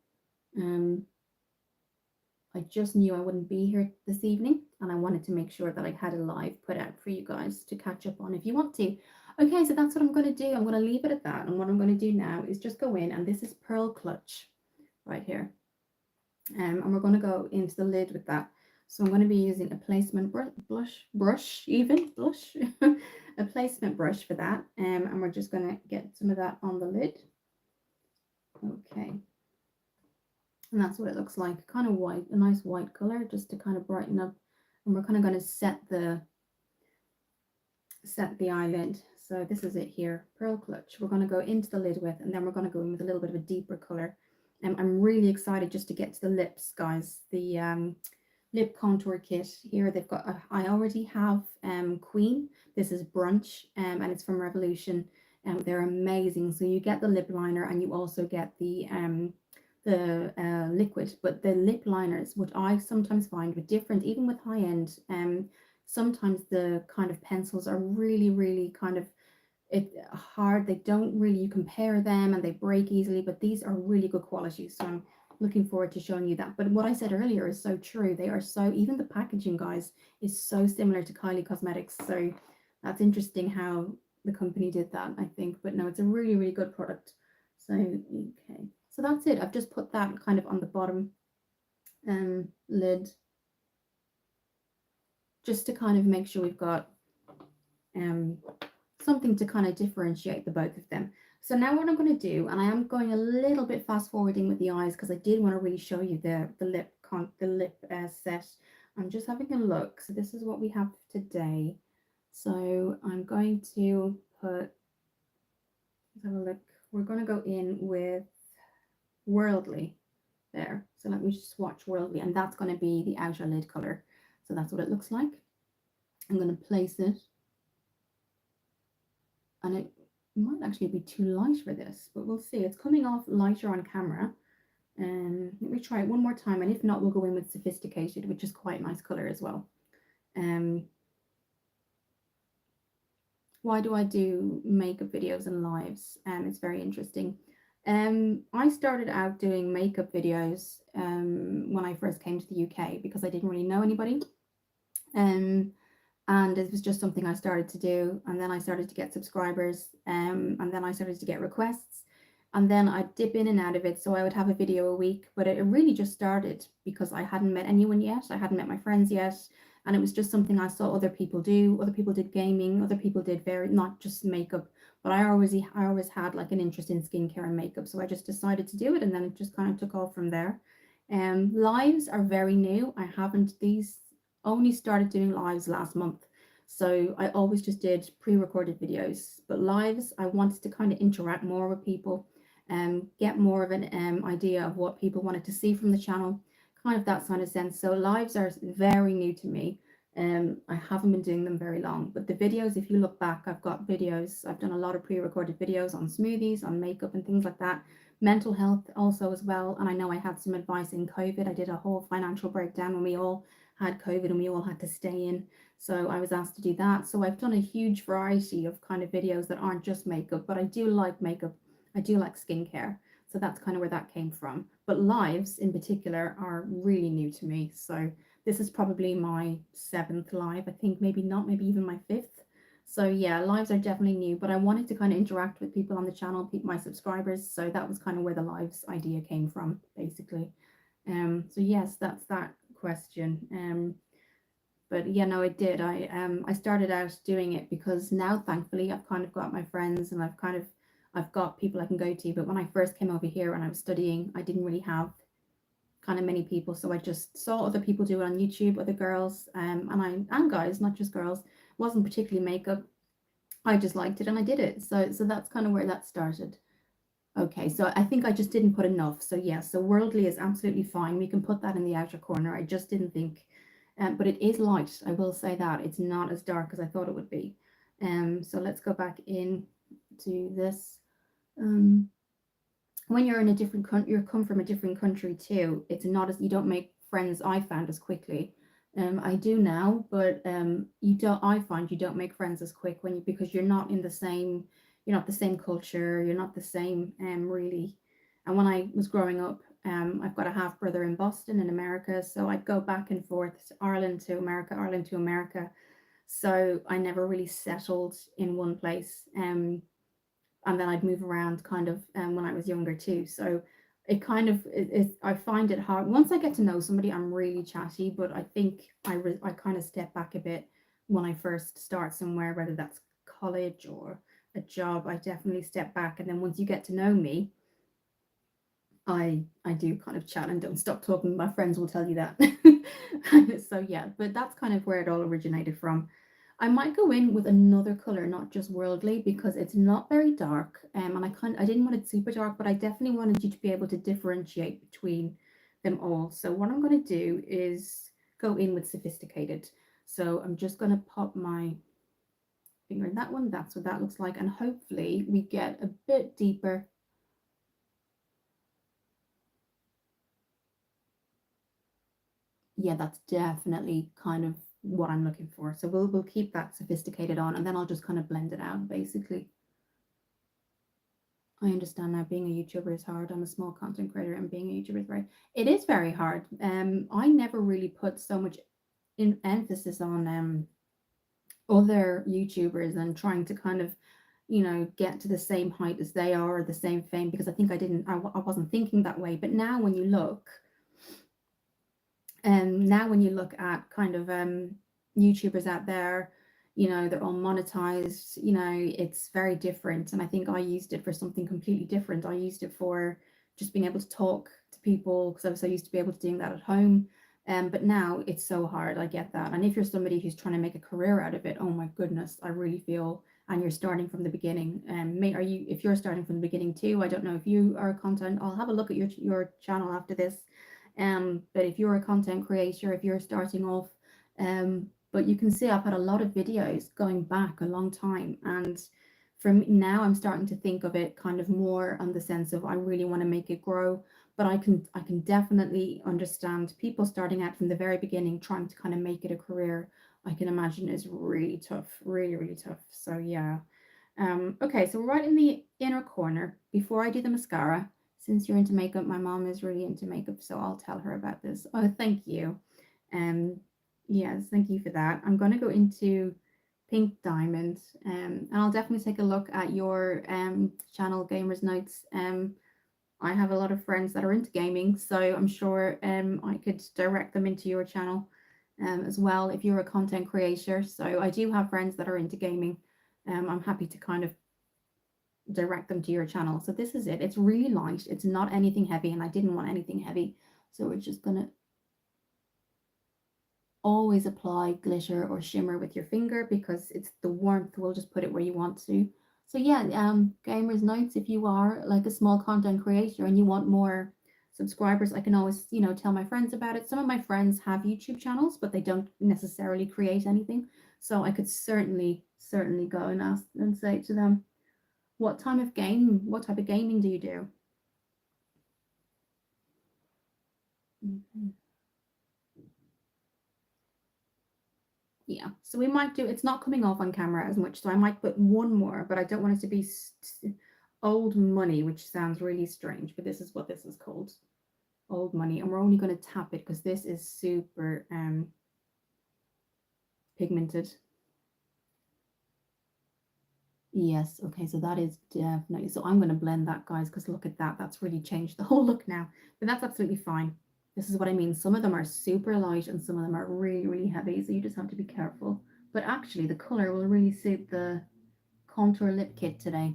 [SPEAKER 1] I just knew I wouldn't be here this evening, and I wanted to make sure that I had a live put out for you guys to catch up on if you want to. Okay, so that's what I'm going to do. I'm going to leave it at that. And what I'm going to do now is just go in, and this is Pearl Clutch right here. And we're going to go into the lid with that. So I'm going to be using a placement brush, a placement brush for that. And we're just going to get some of that on the lid. Okay. And that's what it looks like, kind of white, a nice white color, just to kind of brighten up. And we're kind of going to set the eyelid. So this is it here, Pearl Clutch. We're going to go into the lid with, and then we're going to go in with a little bit of a deeper color. And I'm really excited just to get to the lips, guys. The lip contour kit here, they've got, I already have Queen. This is Brunch, and it's from Revolution. They're amazing. So you get the lip liner, and you also get the liquid, but the lip liners, what I sometimes find with different, even with high end, sometimes the kind of pencils are really kind of hard. They don't really, you compare them and they break easily, but these are really good quality. So I'm looking forward to showing you that. But what I said earlier is so true. They are so, even the packaging, guys, is so similar to Kylie Cosmetics. So that's interesting how the company did that, I think. But no, it's a really good product. So okay, so that's it. I've just put that kind of on the bottom lid, just to kind of make sure we've got something to kind of differentiate the both of them. So now what I'm going to do, and I am going a little bit fast forwarding with the eyes because I did want to really show you the lip set. I'm just having a look. So this is what we have today. So I'm going to put, let's have a look. We're going to go in with Worldly there. So let me just swatch Worldly, and that's going to be the outer lid color. So that's what it looks like. I'm going to place it, and it might actually be too light for this, but we'll see. It's coming off lighter on camera. Let me try it one more time, and if not, we'll go in with Sophisticated, which is quite a nice color as well. Why do I do makeup videos and lives? It's very interesting. I started out doing makeup videos when I first came to the UK because I didn't really know anybody. And it was just something I started to do, and then I started to get subscribers, and then I started to get requests, and then I'd dip in and out of it. So I would have a video a week, but it really just started because I hadn't met anyone yet. I hadn't met my friends yet, and it was just something I saw other people do. Other people did gaming, other people did not just makeup, but I always had like an interest in skincare and makeup, so I just decided to do it, and then it just kind of took off from there. Lives are very new. I haven't only started doing lives last month. So I always just did pre-recorded videos, but lives, I wanted to kind of interact more with people and get more of an idea of what people wanted to see from the channel, kind of that kind of sense. So lives are very new to me. I haven't been doing them very long, but the videos, if you look back, I've got videos. I've done a lot of pre-recorded videos on smoothies, on makeup and things like that. Mental health also as well. And I know I had some advice in COVID. I did a whole financial breakdown when we all had COVID and we all had to stay in. So I was asked to do that. So I've done a huge variety of kind of videos that aren't just makeup, but I do like makeup. I do like skincare. So that's kind of where that came from. But lives in particular are really new to me. So this is probably my 7th live. I think maybe even my 5th. So yeah, lives are definitely new, but I wanted to kind of interact with people on the channel, my subscribers. So that was kind of where the lives idea came from, basically. So yes, that's that question. But yeah, no, it did. I started out doing it because now thankfully I've kind of got my friends and I've got people I can go to. But when I first came over here and I was studying, I didn't really have kind of many people. So I just saw other people do it on YouTube, other girls, and guys, not just girls. It wasn't particularly makeup. I just liked it and I did it. So that's kind of where that started. Okay, so I think I just didn't put enough. So yeah, so worldly is absolutely fine. We can put that in the outer corner. I just didn't think, but it is light. I will say that it's not as dark as I thought it would be. So let's go back in to this. Um, when you're in a different country, you come from a different country too. It's not as you don't make friends. I found as quickly. I do now, but you don't. I find you don't make friends as quick when you because you're not in the same. You're not the same culture. You're not the same. Really. And when I was growing up, I've got a half brother in Boston in America, so I'd go back and forth to Ireland to America, Ireland to America. So I never really settled in one place. And then I'd move around kind of when I was younger too. So it kind of I find it hard once I get to know somebody. I'm really chatty, but I think I kind of step back a bit when I first start somewhere, whether that's college or a job. I definitely step back, and then once you get to know me, I do kind of chat and don't stop talking. My friends will tell you that. So yeah, but that's kind of where it all originated from. I might go in with another color, not just worldly, because it's not very dark. And I didn't want it super dark, but I definitely wanted you to be able to differentiate between them all. So what I'm going to do is go in with sophisticated. So I'm just going to pop my finger in that one. That's what that looks like, and hopefully we get a bit deeper. Yeah, that's definitely kind of what I'm looking for. So we'll keep that sophisticated on, and then I'll just kind of blend it out basically. I understand now being a YouTuber is hard. I'm a small content creator and being a YouTuber is very it is very hard. I never really put so much in emphasis on other YouTubers and trying to kind of, get to the same height as they are or the same fame because I think I wasn't thinking that way. But now when you look at kind of YouTubers out there, they're all monetized, it's very different. And I think I used it for something completely different. I used it for just being able to talk to people because I was so used to be able to doing that at home. But now it's so hard. I get that. And if you're somebody who's trying to make a career out of it, oh my goodness, I really feel. And you're starting from the beginning. Are you? If you're starting from the beginning too, I don't know if you are content. I'll have a look at your channel after this. But if you're a content creator, if you're starting off, but you can see I've had a lot of videos going back a long time, and from now I'm starting to think of it kind of more on the sense of I really want to make it grow. But I can definitely understand people starting out from the very beginning, trying to kind of make it a career. I can imagine is really tough, really, really tough. So yeah. Okay, so right in the inner corner, before I do the mascara, since you're into makeup, my mom is really into makeup, so I'll tell her about this. Oh, thank you. Um, yes, thank you for that. I'm going to go into Pink Diamond, and I'll definitely take a look at your channel, Gamers Notes. I have a lot of friends that are into gaming, so I'm sure I could direct them into your channel as well if you're a content creator. So I do have friends that are into gaming. I'm happy to kind of direct them to your channel. So this is it. It's really light. It's not anything heavy, and I didn't want anything heavy. So we're just gonna always apply glitter or shimmer with your finger because it's the warmth will just put it where you want to. So yeah, gamers notes, if you are like a small content creator and you want more subscribers, I can always, tell my friends about it. Some of my friends have YouTube channels, but they don't necessarily create anything. So I could certainly go and ask and say to them, what type of gaming do you do? Mhm. Yeah, so we might do, it's not coming off on camera as much, so I might put one more, but I don't want it to be old money, which sounds really strange, but this is what this is called, old money, and we're only going to tap it because this is super pigmented. Yes, okay, so that is definitely, so I'm going to blend that, guys, because look at that, that's really changed the whole look now, but that's absolutely fine. This is what I mean. Some of them are super light and some of them are really, really heavy. So you just have to be careful. But actually, the color will really suit the contour lip kit today.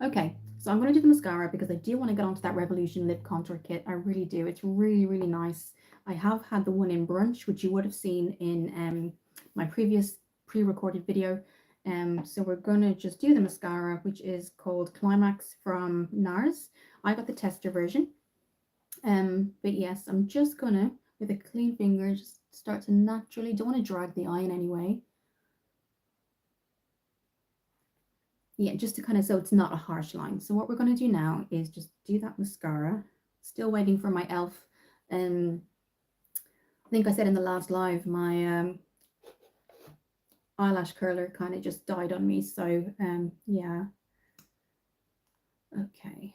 [SPEAKER 1] Okay, so I'm going to do the mascara because I do want to get onto that Revolution lip contour kit. I really do. It's really, really nice. I have had the one in brunch, which you would have seen in my previous pre-recorded video. So we're going to just do the mascara, which is called Climax from Nars. I got the tester version. But yes, I'm just going to, with a clean finger, just start to naturally, don't want to drag the eye in any way. Yeah, just to kind of, so it's not a harsh line. So what we're going to do now is just do that mascara. Still waiting for my e.l.f. I think I said in the last live, my eyelash curler kind of just died on me. So yeah. Okay.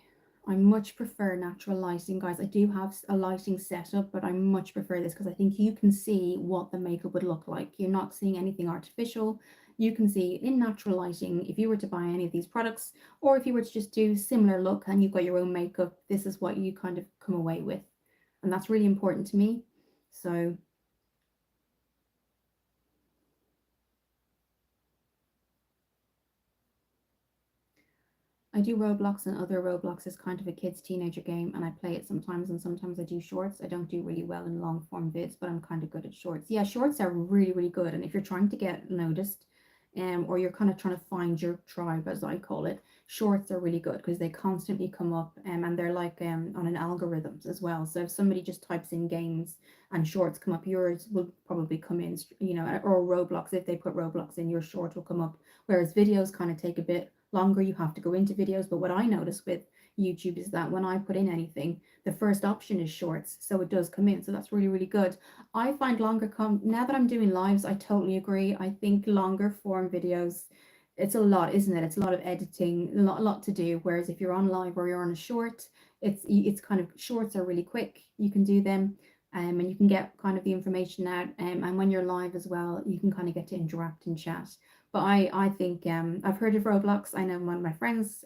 [SPEAKER 1] I much prefer natural lighting, guys. I do have a lighting setup, but I much prefer this because I think you can see what the makeup would look like. You're not seeing anything artificial. You can see in natural lighting, if you were to buy any of these products, or if you were to just do similar look and you've got your own makeup, this is what you kind of come away with. And that's really important to me. So I do Roblox, and other Roblox is kind of a kids' teenager game, and I play it sometimes, and sometimes I do shorts. I don't do really well in long form vids, but I'm kind of good at shorts. Yeah, shorts are really, really good, and if you're trying to get noticed, or you're kind of trying to find your tribe, as I call it, shorts are really good because they constantly come up, and they're like on an algorithm as well. So if somebody just types in games and shorts come up, yours will probably come in, you know, or Roblox, if they put Roblox in, your short will come up. Whereas videos kind of take a bit longer, you have to go into videos. But what I notice with YouTube is that when I put in anything, the first option is shorts, so it does come in. So that's really, really good. I find longer now that I'm doing lives, I totally agree. I think longer form videos, it's a lot, isn't it? It's a lot of editing, a lot to do. Whereas if you're on live or you're on a short, it's kind of, shorts are really quick. You can do them. And you can get kind of the information out, and when you're live as well, you can kind of get to interact and chat. But I think I've heard of Roblox. I know one of my friends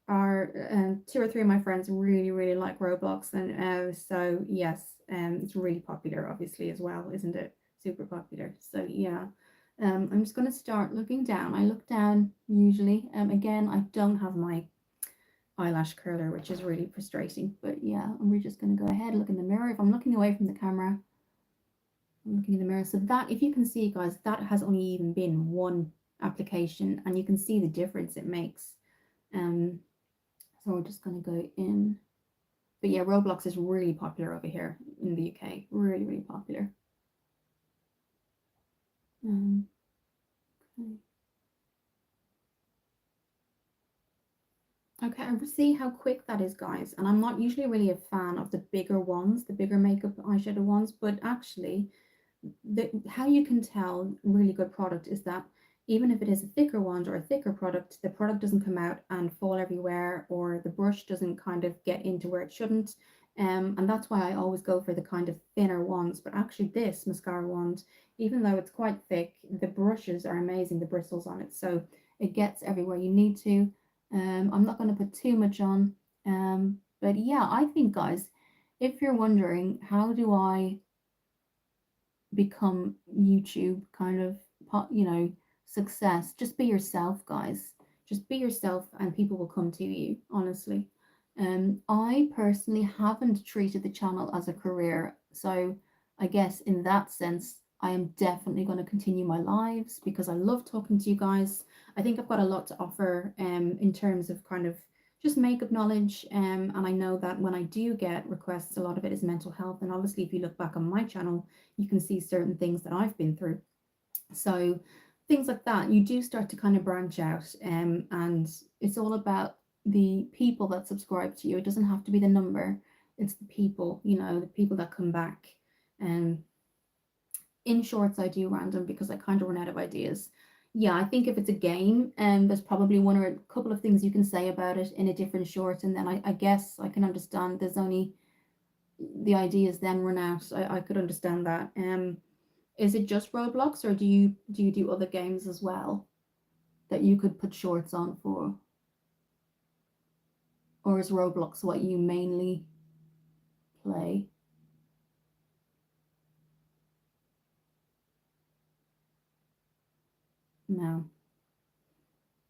[SPEAKER 1] are two or three of my friends really, really like Roblox, and so yes, it's really popular, obviously, as well, isn't it? Super popular. So yeah, I'm just going to start looking down. I look down usually. Again, I don't have my eyelash curler, which is really frustrating. But yeah, and we're just going to go ahead, look in the mirror. If I'm looking away from the camera, I'm looking in the mirror. So that, if you can see, guys, that has only even been one application, and you can see the difference it makes. So we're just going to go in. But yeah, Roblox is really popular over here in the UK. Really, really popular. Okay. Okay, I see how quick that is, guys. And I'm not usually really a fan of the bigger ones, the bigger makeup eyeshadow ones, but actually, how you can tell really good product is that even if it is a thicker wand or a thicker product, the product doesn't come out and fall everywhere, or the brush doesn't kind of get into where it shouldn't. And that's why I always go for the kind of thinner ones. But actually, this mascara wand, even though it's quite thick, the brushes are amazing, the bristles on it. So it gets everywhere you need to. I'm not going to put too much on. But yeah, I think, guys, if you're wondering, how do I become YouTube kind of, you know, success? Just be yourself, guys. Just be yourself, and people will come to you, honestly. I personally haven't treated the channel as a career, so I guess in that sense, I am definitely going to continue my lives because I love talking to you guys. I think I've got a lot to offer in terms of kind of just makeup knowledge, and I know that when I do get requests, a lot of it is mental health. And obviously, if you look back on my channel, you can see certain things that I've been through. So things like that, you do start to kind of branch out, and it's all about the people that subscribe to you. It doesn't have to be the number, it's the people, you know, the people that come back. And in shorts, I do random because I kind of run out of ideas. Yeah, I think if it's a game, there's probably one or a couple of things you can say about it in a different short, and then I guess I can understand there's only the ideas then run out. I could understand that. Is it just Roblox, or do you do other games as well that you could put shorts on for? Or is Roblox what you mainly play. No.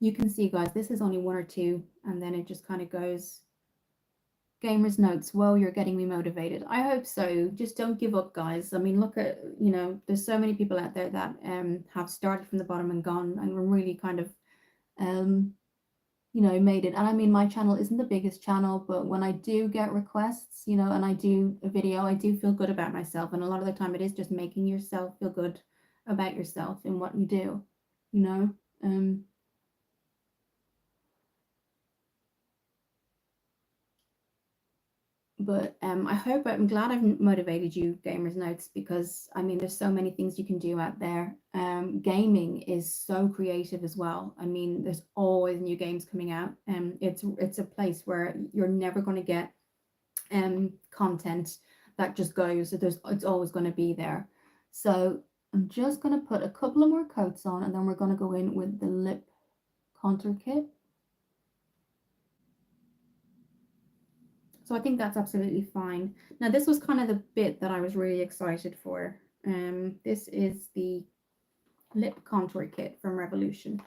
[SPEAKER 1] You can see, guys, this is only 1 or 2, and then it just kind of goes. Gamers notes, well, you're getting me motivated. I hope so. Just don't give up, guys. I mean, look at, you know, there's so many people out there that have started from the bottom and gone and really kind of you know, made it. And I mean, my channel isn't the biggest channel, but when I do get requests, you know, and I do a video, I do feel good about myself. And a lot of the time it is just making yourself feel good about yourself in what you do, you know. But I hope, I'm glad I've motivated you, Gamers Notes, because I mean, there's so many things you can do out there. Gaming is so creative as well. I mean, there's always new games coming out, and it's a place where you're never going to get content that just goes. It's always going to be there. So I'm just going to put a couple of more coats on, and then we're going to go in with the lip contour kit. So I think that's absolutely fine. Now, this was kind of the bit that I was really excited for. This is the lip contour kit from Revolution.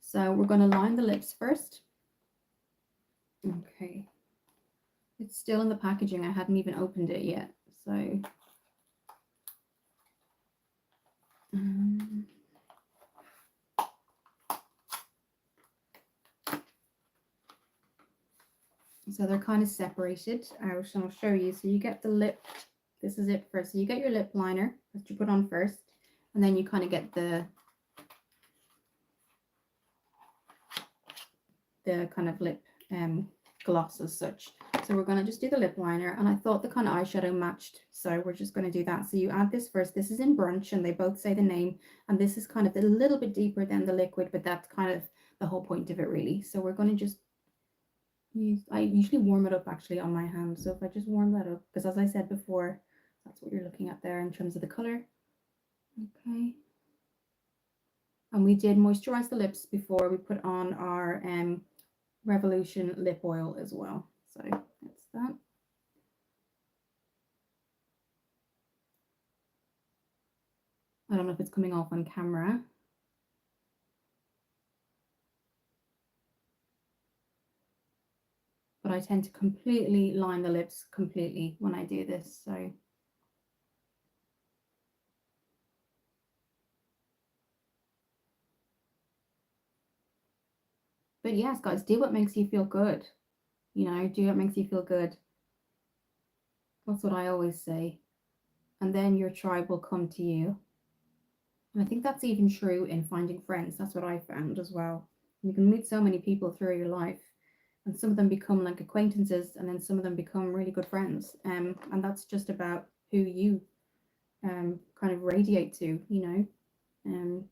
[SPEAKER 1] So we're going to line the lips first. Okay. It's still in the packaging. I hadn't even opened it yet. So so they're kind of separated out, and I'll show you. So you get the lip, this is it first. So you get your lip liner that you put on first, and then you kind of get the kind of lip gloss as such. So we're going to just do the lip liner, and I thought the kind of eyeshadow matched, so we're just going to do that. So you add this first. This is in Brunch, and they both say the name, and this is kind of a little bit deeper than the liquid, but that's kind of the whole point of it, really. So we're going to just use, I usually warm it up actually on my hand, so if I just warm that up, because as I said before, that's what you're looking at there in terms of the color. Okay. And we did moisturize the lips before we put on our Revolution lip oil as well. So that's that. I don't know if it's coming off on camera. But I tend to completely line the lips completely when I do this. So but yes, guys, do what makes you feel good. You know, do what makes you feel good. That's what I always say. And then your tribe will come to you. And I think that's even true in finding friends. That's what I found as well. You can meet so many people through your life, and some of them become like acquaintances, and then some of them become really good friends. And that's just about who you kind of radiate to, you know.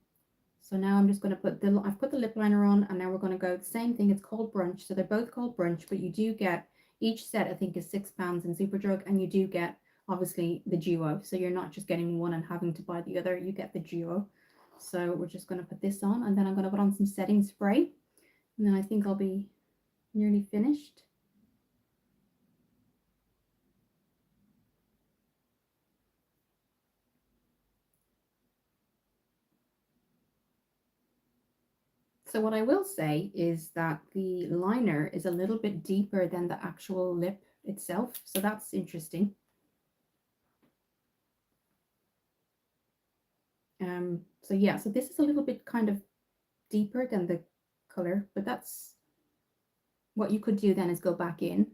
[SPEAKER 1] So now I'm just going to put I've put the lip liner on, and now we're going to go the same thing. It's called Brunch, so they're both called Brunch, but you do get, each set I think is £6 in Superdrug, and you do get obviously the duo, so you're not just getting one and having to buy the other, you get the duo. So we're just going to put this on, and then I'm going to put on some setting spray, and then I think I'll be nearly finished. So what I will say is that the liner is a little bit deeper than the actual lip itself, so that's interesting. So yeah, so this is a little bit kind of deeper than the color, but that's what you could do then, is go back in.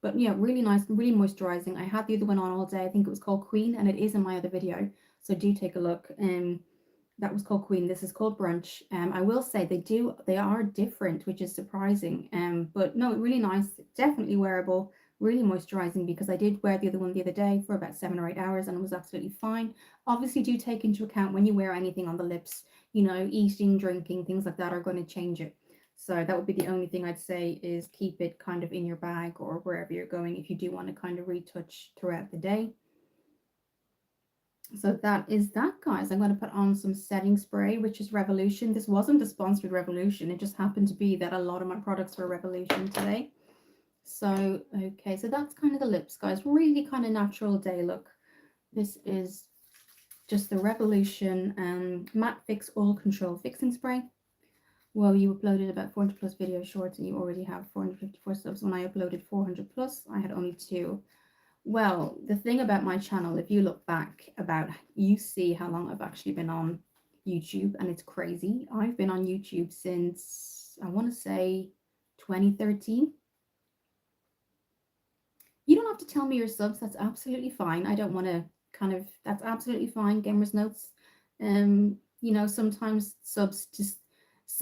[SPEAKER 1] But yeah, really nice, really moisturizing. I had the other one on all day. I think it was called Queen, and it is in my other video, so do take a look. That was called Queen. This is called Brunch. I will say they are different, which is surprising. But no, really nice, definitely wearable, really moisturizing, because I did wear the other one the other day for about 7 or 8 hours, and it was absolutely fine. Obviously, do take into account when you wear anything on the lips, you know, eating, drinking, things like that are going to change it. So that would be the only thing I'd say, is keep it kind of in your bag or wherever you're going if you do want to kind of retouch throughout the day. So that is that, guys. I'm going to put on some setting spray, which is Revolution. This wasn't a sponsored Revolution. It just happened to be that a lot of my products were Revolution today. So, okay, so that's kind of the lips, guys. Really kind of natural day look. This is just the Revolution Matte Fix Oil Control Fixing Spray. Well, you uploaded about 400 plus video shorts and you already have 454 subs. When I uploaded 400 plus, I had only 2. Well, the thing about my channel, if you look back about, you see how long I've actually been on YouTube, and it's crazy. I've been on YouTube since, I want to say, 2013. You don't have to tell me your subs. That's absolutely fine. I don't want to that's absolutely fine. Gamers notes. Sometimes subs just,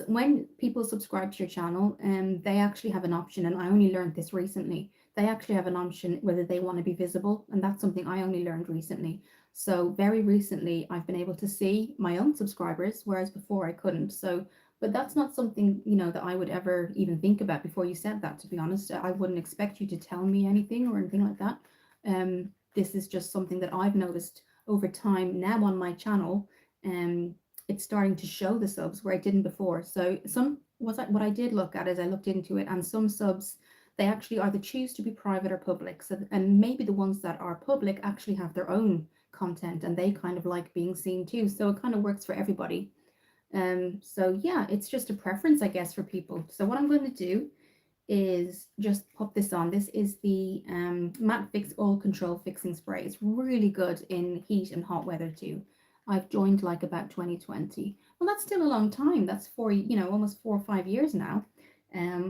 [SPEAKER 1] when people subscribe to your channel, they actually have an option, and I only learned this recently. They actually have an option whether they want to be visible, and that's something I only learned recently. So very recently, I've been able to see my own subscribers, whereas before I couldn't. So, but that's not something, that I would ever even think about before you said that, to be honest. I wouldn't expect you to tell me anything or anything like that. This is just something that I've noticed over time now on my channel. It's starting to show the subs where I didn't before. So what I did look at is I looked into it, and some subs, they actually either choose to be private or public. So, and maybe the ones that are public actually have their own content and they kind of like being seen too. So it kind of works for everybody. So yeah, it's just a preference, I guess, for people. So what I'm going to do is just pop this on. This is the Matte Fix Oil Control Fixing Spray. It's really good in heat and hot weather too. I've joined like about 2020. Well, that's still a long time. That's almost 4 or 5 years now.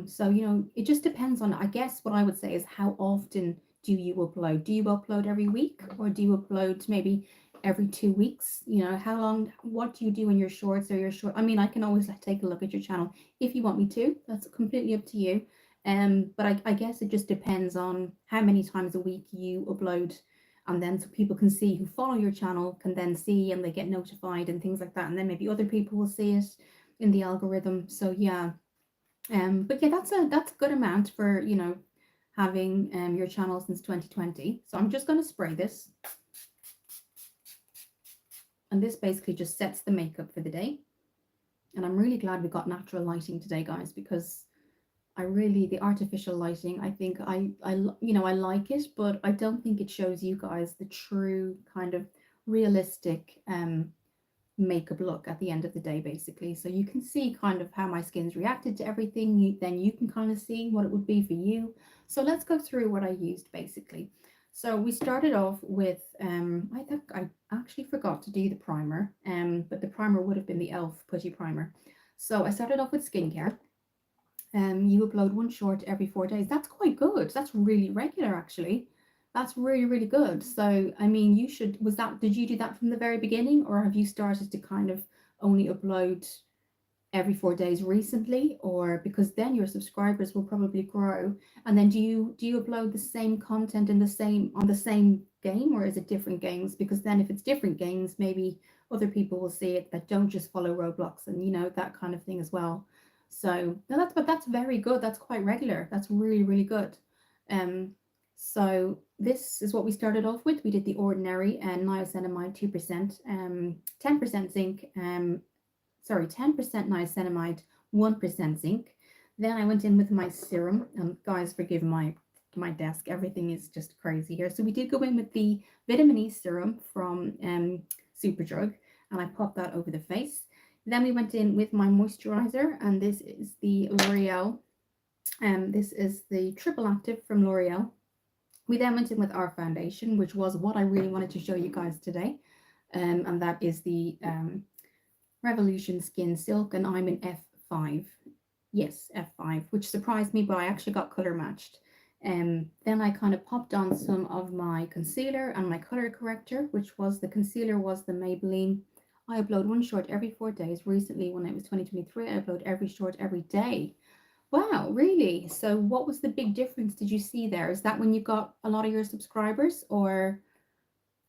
[SPEAKER 1] So it just depends on, I guess what I would say is, how often do you upload? Do you upload every week, or do you upload maybe every 2 weeks? How long, what do you do in your shorts or your short? I mean, I can always take a look at your channel if you want me to. That's completely up to you. But I guess it just depends on how many times a week you upload, and then so people can see, who follow your channel can then see, and they get notified and things like that, and then maybe other people will see it in the algorithm. So yeah, but yeah, that's a good amount for having your channel since 2020. So I'm just going to spray this, and this basically just sets the makeup for the day. And I'm really glad we got natural lighting today, guys, because the artificial lighting, I think I like it, but I don't think it shows you guys the true kind of realistic makeup look at the end of the day, basically. So you can see kind of how my skin's reacted to everything. Then you can kind of see what it would be for you. So let's go through what I used basically. So we started off with I think I actually forgot to do the primer, but the primer would have been the e.l.f. putty primer. So I started off with skincare. You upload one short every 4 days. That's quite good. That's really regular, actually. That's really, really good. So, I mean, did you do that from the very beginning, or have you started to kind of only upload every 4 days recently? Or because then your subscribers will probably grow. And then do you upload the same content on the same game, or is it different games? Because then if it's different games, maybe other people will see it that don't just follow Roblox, and that kind of thing as well. So no, that's very good. That's quite regular. That's really, really good. So this is what we started off with. We did the ordinary and niacinamide 2%, 10% zinc, 10% niacinamide, 1% zinc. Then I went in with my serum. Guys, forgive my desk. Everything is just crazy here. So we did go in with the vitamin E serum from Superdrug, and I popped that over the face. Then we went in with my moisturizer, and this is the L'Oreal. This is the Triple Active from L'Oreal. We then went in with our foundation, which was what I really wanted to show you guys today. And that is the Revolution Skin Silk, and I'm in F5. Yes, F5, which surprised me, but I actually got color matched. Then I kind of popped on some of my concealer and my color corrector, which was the concealer was the Maybelline. I upload one short every 4 days. Recently, when it was 2023, I upload every short every day. Wow, really? So what was the big difference did you see there? Is that when you got a lot of your subscribers, or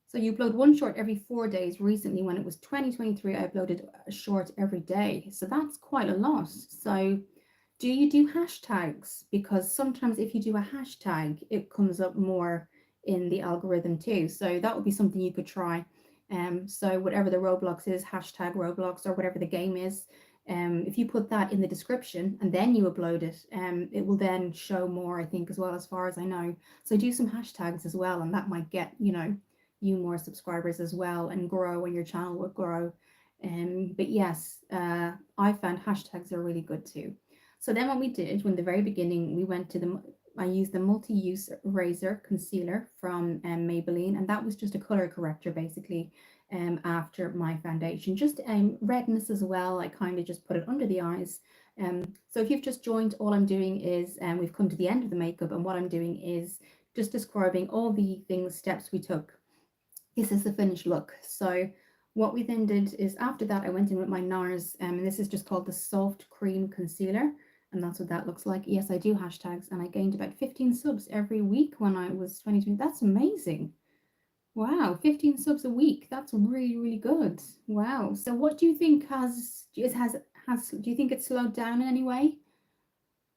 [SPEAKER 1] so you upload one short every 4 days? Recently, when it was 2023, I uploaded a short every day. So that's quite a lot. So do you do hashtags? Because sometimes if you do a hashtag, it comes up more in the algorithm too. So that would be something you could try. So whatever the Roblox is, hashtag Roblox or whatever the game is, if you put that in the description and then you upload it, it will then show more, I think, as well, as far as I know. So do some hashtags as well, and that might get, you more subscribers as well and grow, and your channel will grow. But yes, I found hashtags are really good too. So then what we did, when the very beginning, we went to I used the multi-use razor concealer from Maybelline, and that was just a color corrector basically, after my foundation. Just redness as well. I kind of just put it under the eyes. So if you've just joined, all I'm doing is, we've come to the end of the makeup, and what I'm doing is just describing all the steps we took. This is the finished look. So what we then did is, after that, I went in with my Nars, and this is just called the Soft Cream Concealer, and that's what that looks like. Yes, I do hashtags, and I gained about 15 subs every week when I was 2020. That's amazing. Wow, 15 subs a week. That's really, really good. Wow. So what do you think do you think it's slowed down in any way?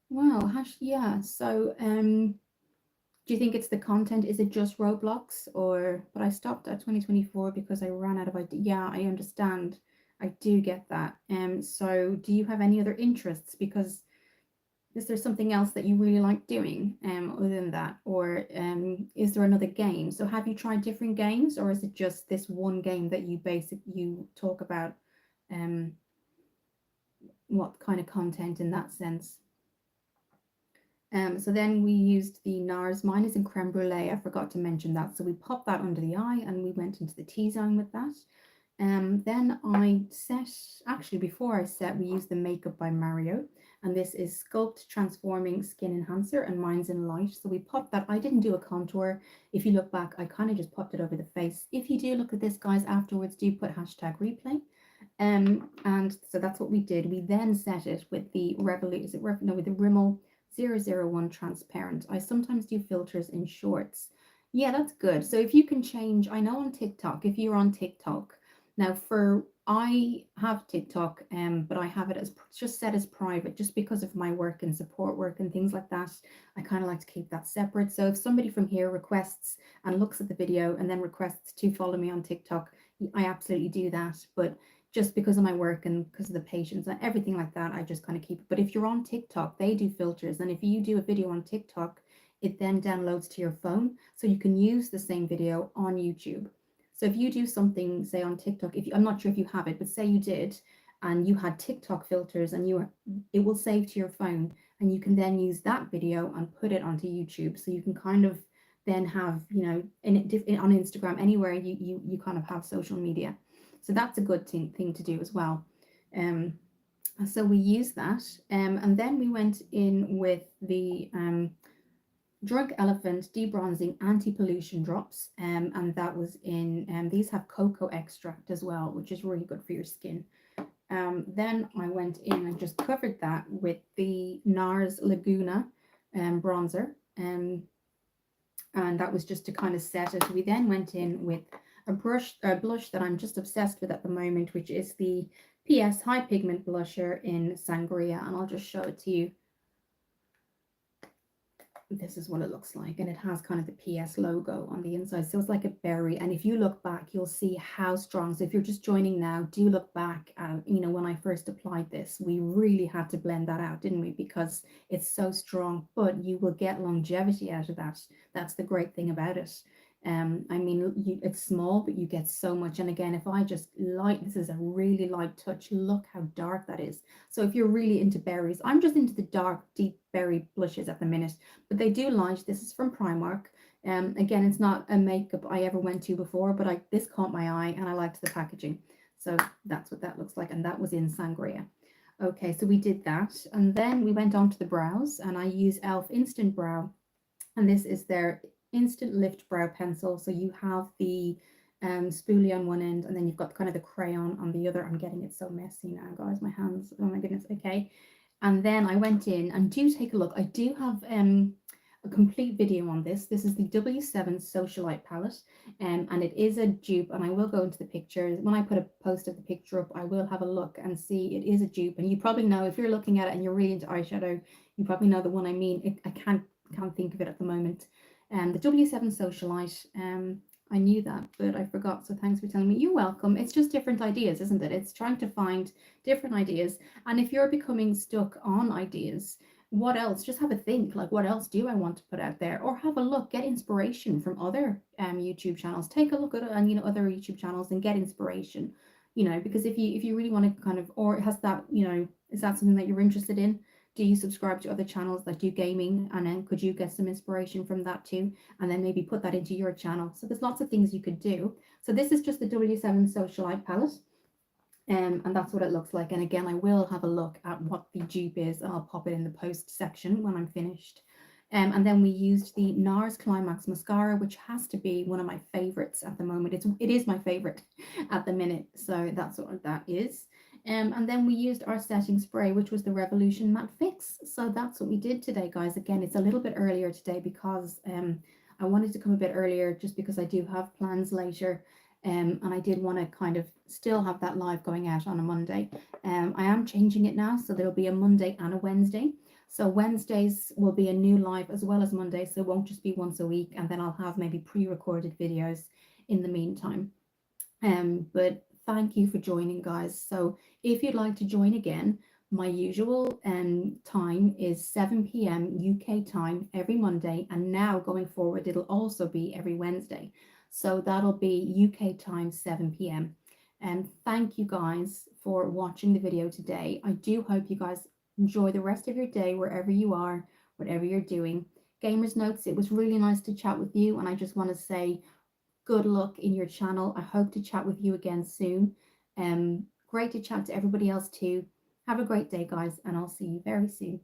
[SPEAKER 1] Wow, yeah. So do you think it's the content? Is it just Roblox, or but I stopped at 2024 because I ran out of idea. Yeah, I understand. I do get that. So do you have any other interests? Because is there something else that you really like doing other than that? Or is there another game? So have you tried different games, or is it just this one game that you talk about what kind of content in that sense? So then we used the NARS. Mine is in creme brulee. I forgot to mention that. So we popped that under the eye and we went into the T-zone with that. Then I set, actually before I set, we used the Makeup by Mario. And this is Sculpt Transforming Skin Enhancer, and mine's in light. So we popped that. I didn't do a contour. If you look back, I kind of just popped it over the face. If you do look at this, guys, afterwards, do put hashtag replay. And so that's what we did. We then set it with the with the Rimmel 001 transparent. I sometimes do filters in shorts. Yeah, that's good. So if you can change, I know on TikTok, if you're on TikTok, now I have TikTok, but I have it as just set as private, just because of my work and support work and things like that. I kind of like to keep that separate. So if somebody from here requests and looks at the video and then requests to follow me on TikTok, I absolutely do that. But just because of my work and because of the patients and everything like that, I just kind of keep it. But if you're on TikTok, they do filters. And if you do a video on TikTok, it then downloads to your phone. So you can use the same video on YouTube. So if you do something, say on TikTok, I'm not sure if you have it, but say you did, and you had TikTok filters, and it will save to your phone, and you can then use that video and put it onto YouTube. So you can kind of then have, on Instagram, anywhere you kind of have social media. So that's a good thing to do as well. So we use that, and then we went in with the Drunk Elephant Debronzing Anti-Pollution Drops, and that was in, these have cocoa extract as well, which is really good for your skin. Then I went in and just covered that with the NARS Laguna bronzer, and that was just to kind of set it. We then went in with a blush that I'm just obsessed with at the moment, which is the PS High Pigment Blusher in Sangria, and I'll just show it to you. This is what it looks like, and it has kind of the PS logo on the inside, so it's like a berry. And if you look back, you'll see how strong. So if you're just joining now, do look back at, when I first applied this, we really had to blend that out, didn't we? Because it's so strong, but you will get longevity out of that. That's the great thing about it. I mean, it's small, but you get so much. And again, if I just this is a really light touch. Look how dark that is. So if you're really into berries, I'm just into the dark, deep berry blushes at the minute, but they do light. This is from Primark. Again, it's not a makeup I ever went to before, but this caught my eye and I liked the packaging. So that's what that looks like. And that was in Sangria. Okay, so we did that. And then we went on to the brows, and I use e.l.f. Instant Brow. And this is their Instant Lift Brow Pencil. So you have the spoolie on one end, and then you've got kind of the crayon on the other. I'm getting it so messy now, guys. My hands, oh my goodness. Okay. And then I went in, and do take a look. I do have a complete video on this. This is the W7 Socialite palette, and it is a dupe, and I will go into the pictures. When I put a post of the picture up, I will have a look and see it is a dupe. And you probably know, if you're looking at it and you're really into eyeshadow, you probably know the one I mean. I can't think of it at the moment. The W7 Socialite, I knew that, but I forgot. So thanks for telling me. You're welcome. It's just different ideas, isn't it? It's trying to find different ideas. And if you're becoming stuck on ideas, what else? Just have a think. Like, what else do I want to put out there? Or have a look, get inspiration from other YouTube channels. Take a look at other YouTube channels and get inspiration. Because if you really want to kind of, or has that, is that something that you're interested in? Do you subscribe to other channels that do gaming? And then could you get some inspiration from that too? And then maybe put that into your channel. So there's lots of things you could do. So this is just the W7 Socialite palette. And that's what it looks like. And again, I will have a look at what the dupe is, and I'll pop it in the post section when I'm finished. And then we used the Nars Climax mascara, which has to be one of my favorites at the moment. It is my favorite at the minute. So that's what that is. And then we used our setting spray, which was the Revolution Matte Fix. So that's what we did today, guys. Again, it's a little bit earlier today because I wanted to come a bit earlier just because I do have plans later. And I did want to kind of still have that live going out on a Monday. I am changing it now, so there'll be a Monday and a Wednesday. So Wednesdays will be a new live as well as Mondays, so it won't just be once a week, and then I'll have maybe pre-recorded videos in the meantime. But thank you for joining, guys. So if you'd like to join again, my usual time is 7 p.m. UK time every Monday, and now going forward, it'll also be every Wednesday. So that'll be UK time, 7 p.m. And thank you guys for watching the video today. I do hope you guys enjoy the rest of your day wherever you are, whatever you're doing. Gamers Notes, it was really nice to chat with you, and I just want to say good luck in your channel. I hope to chat with you again soon. Great to chat to everybody else too. Have a great day, guys, and I'll see you very soon.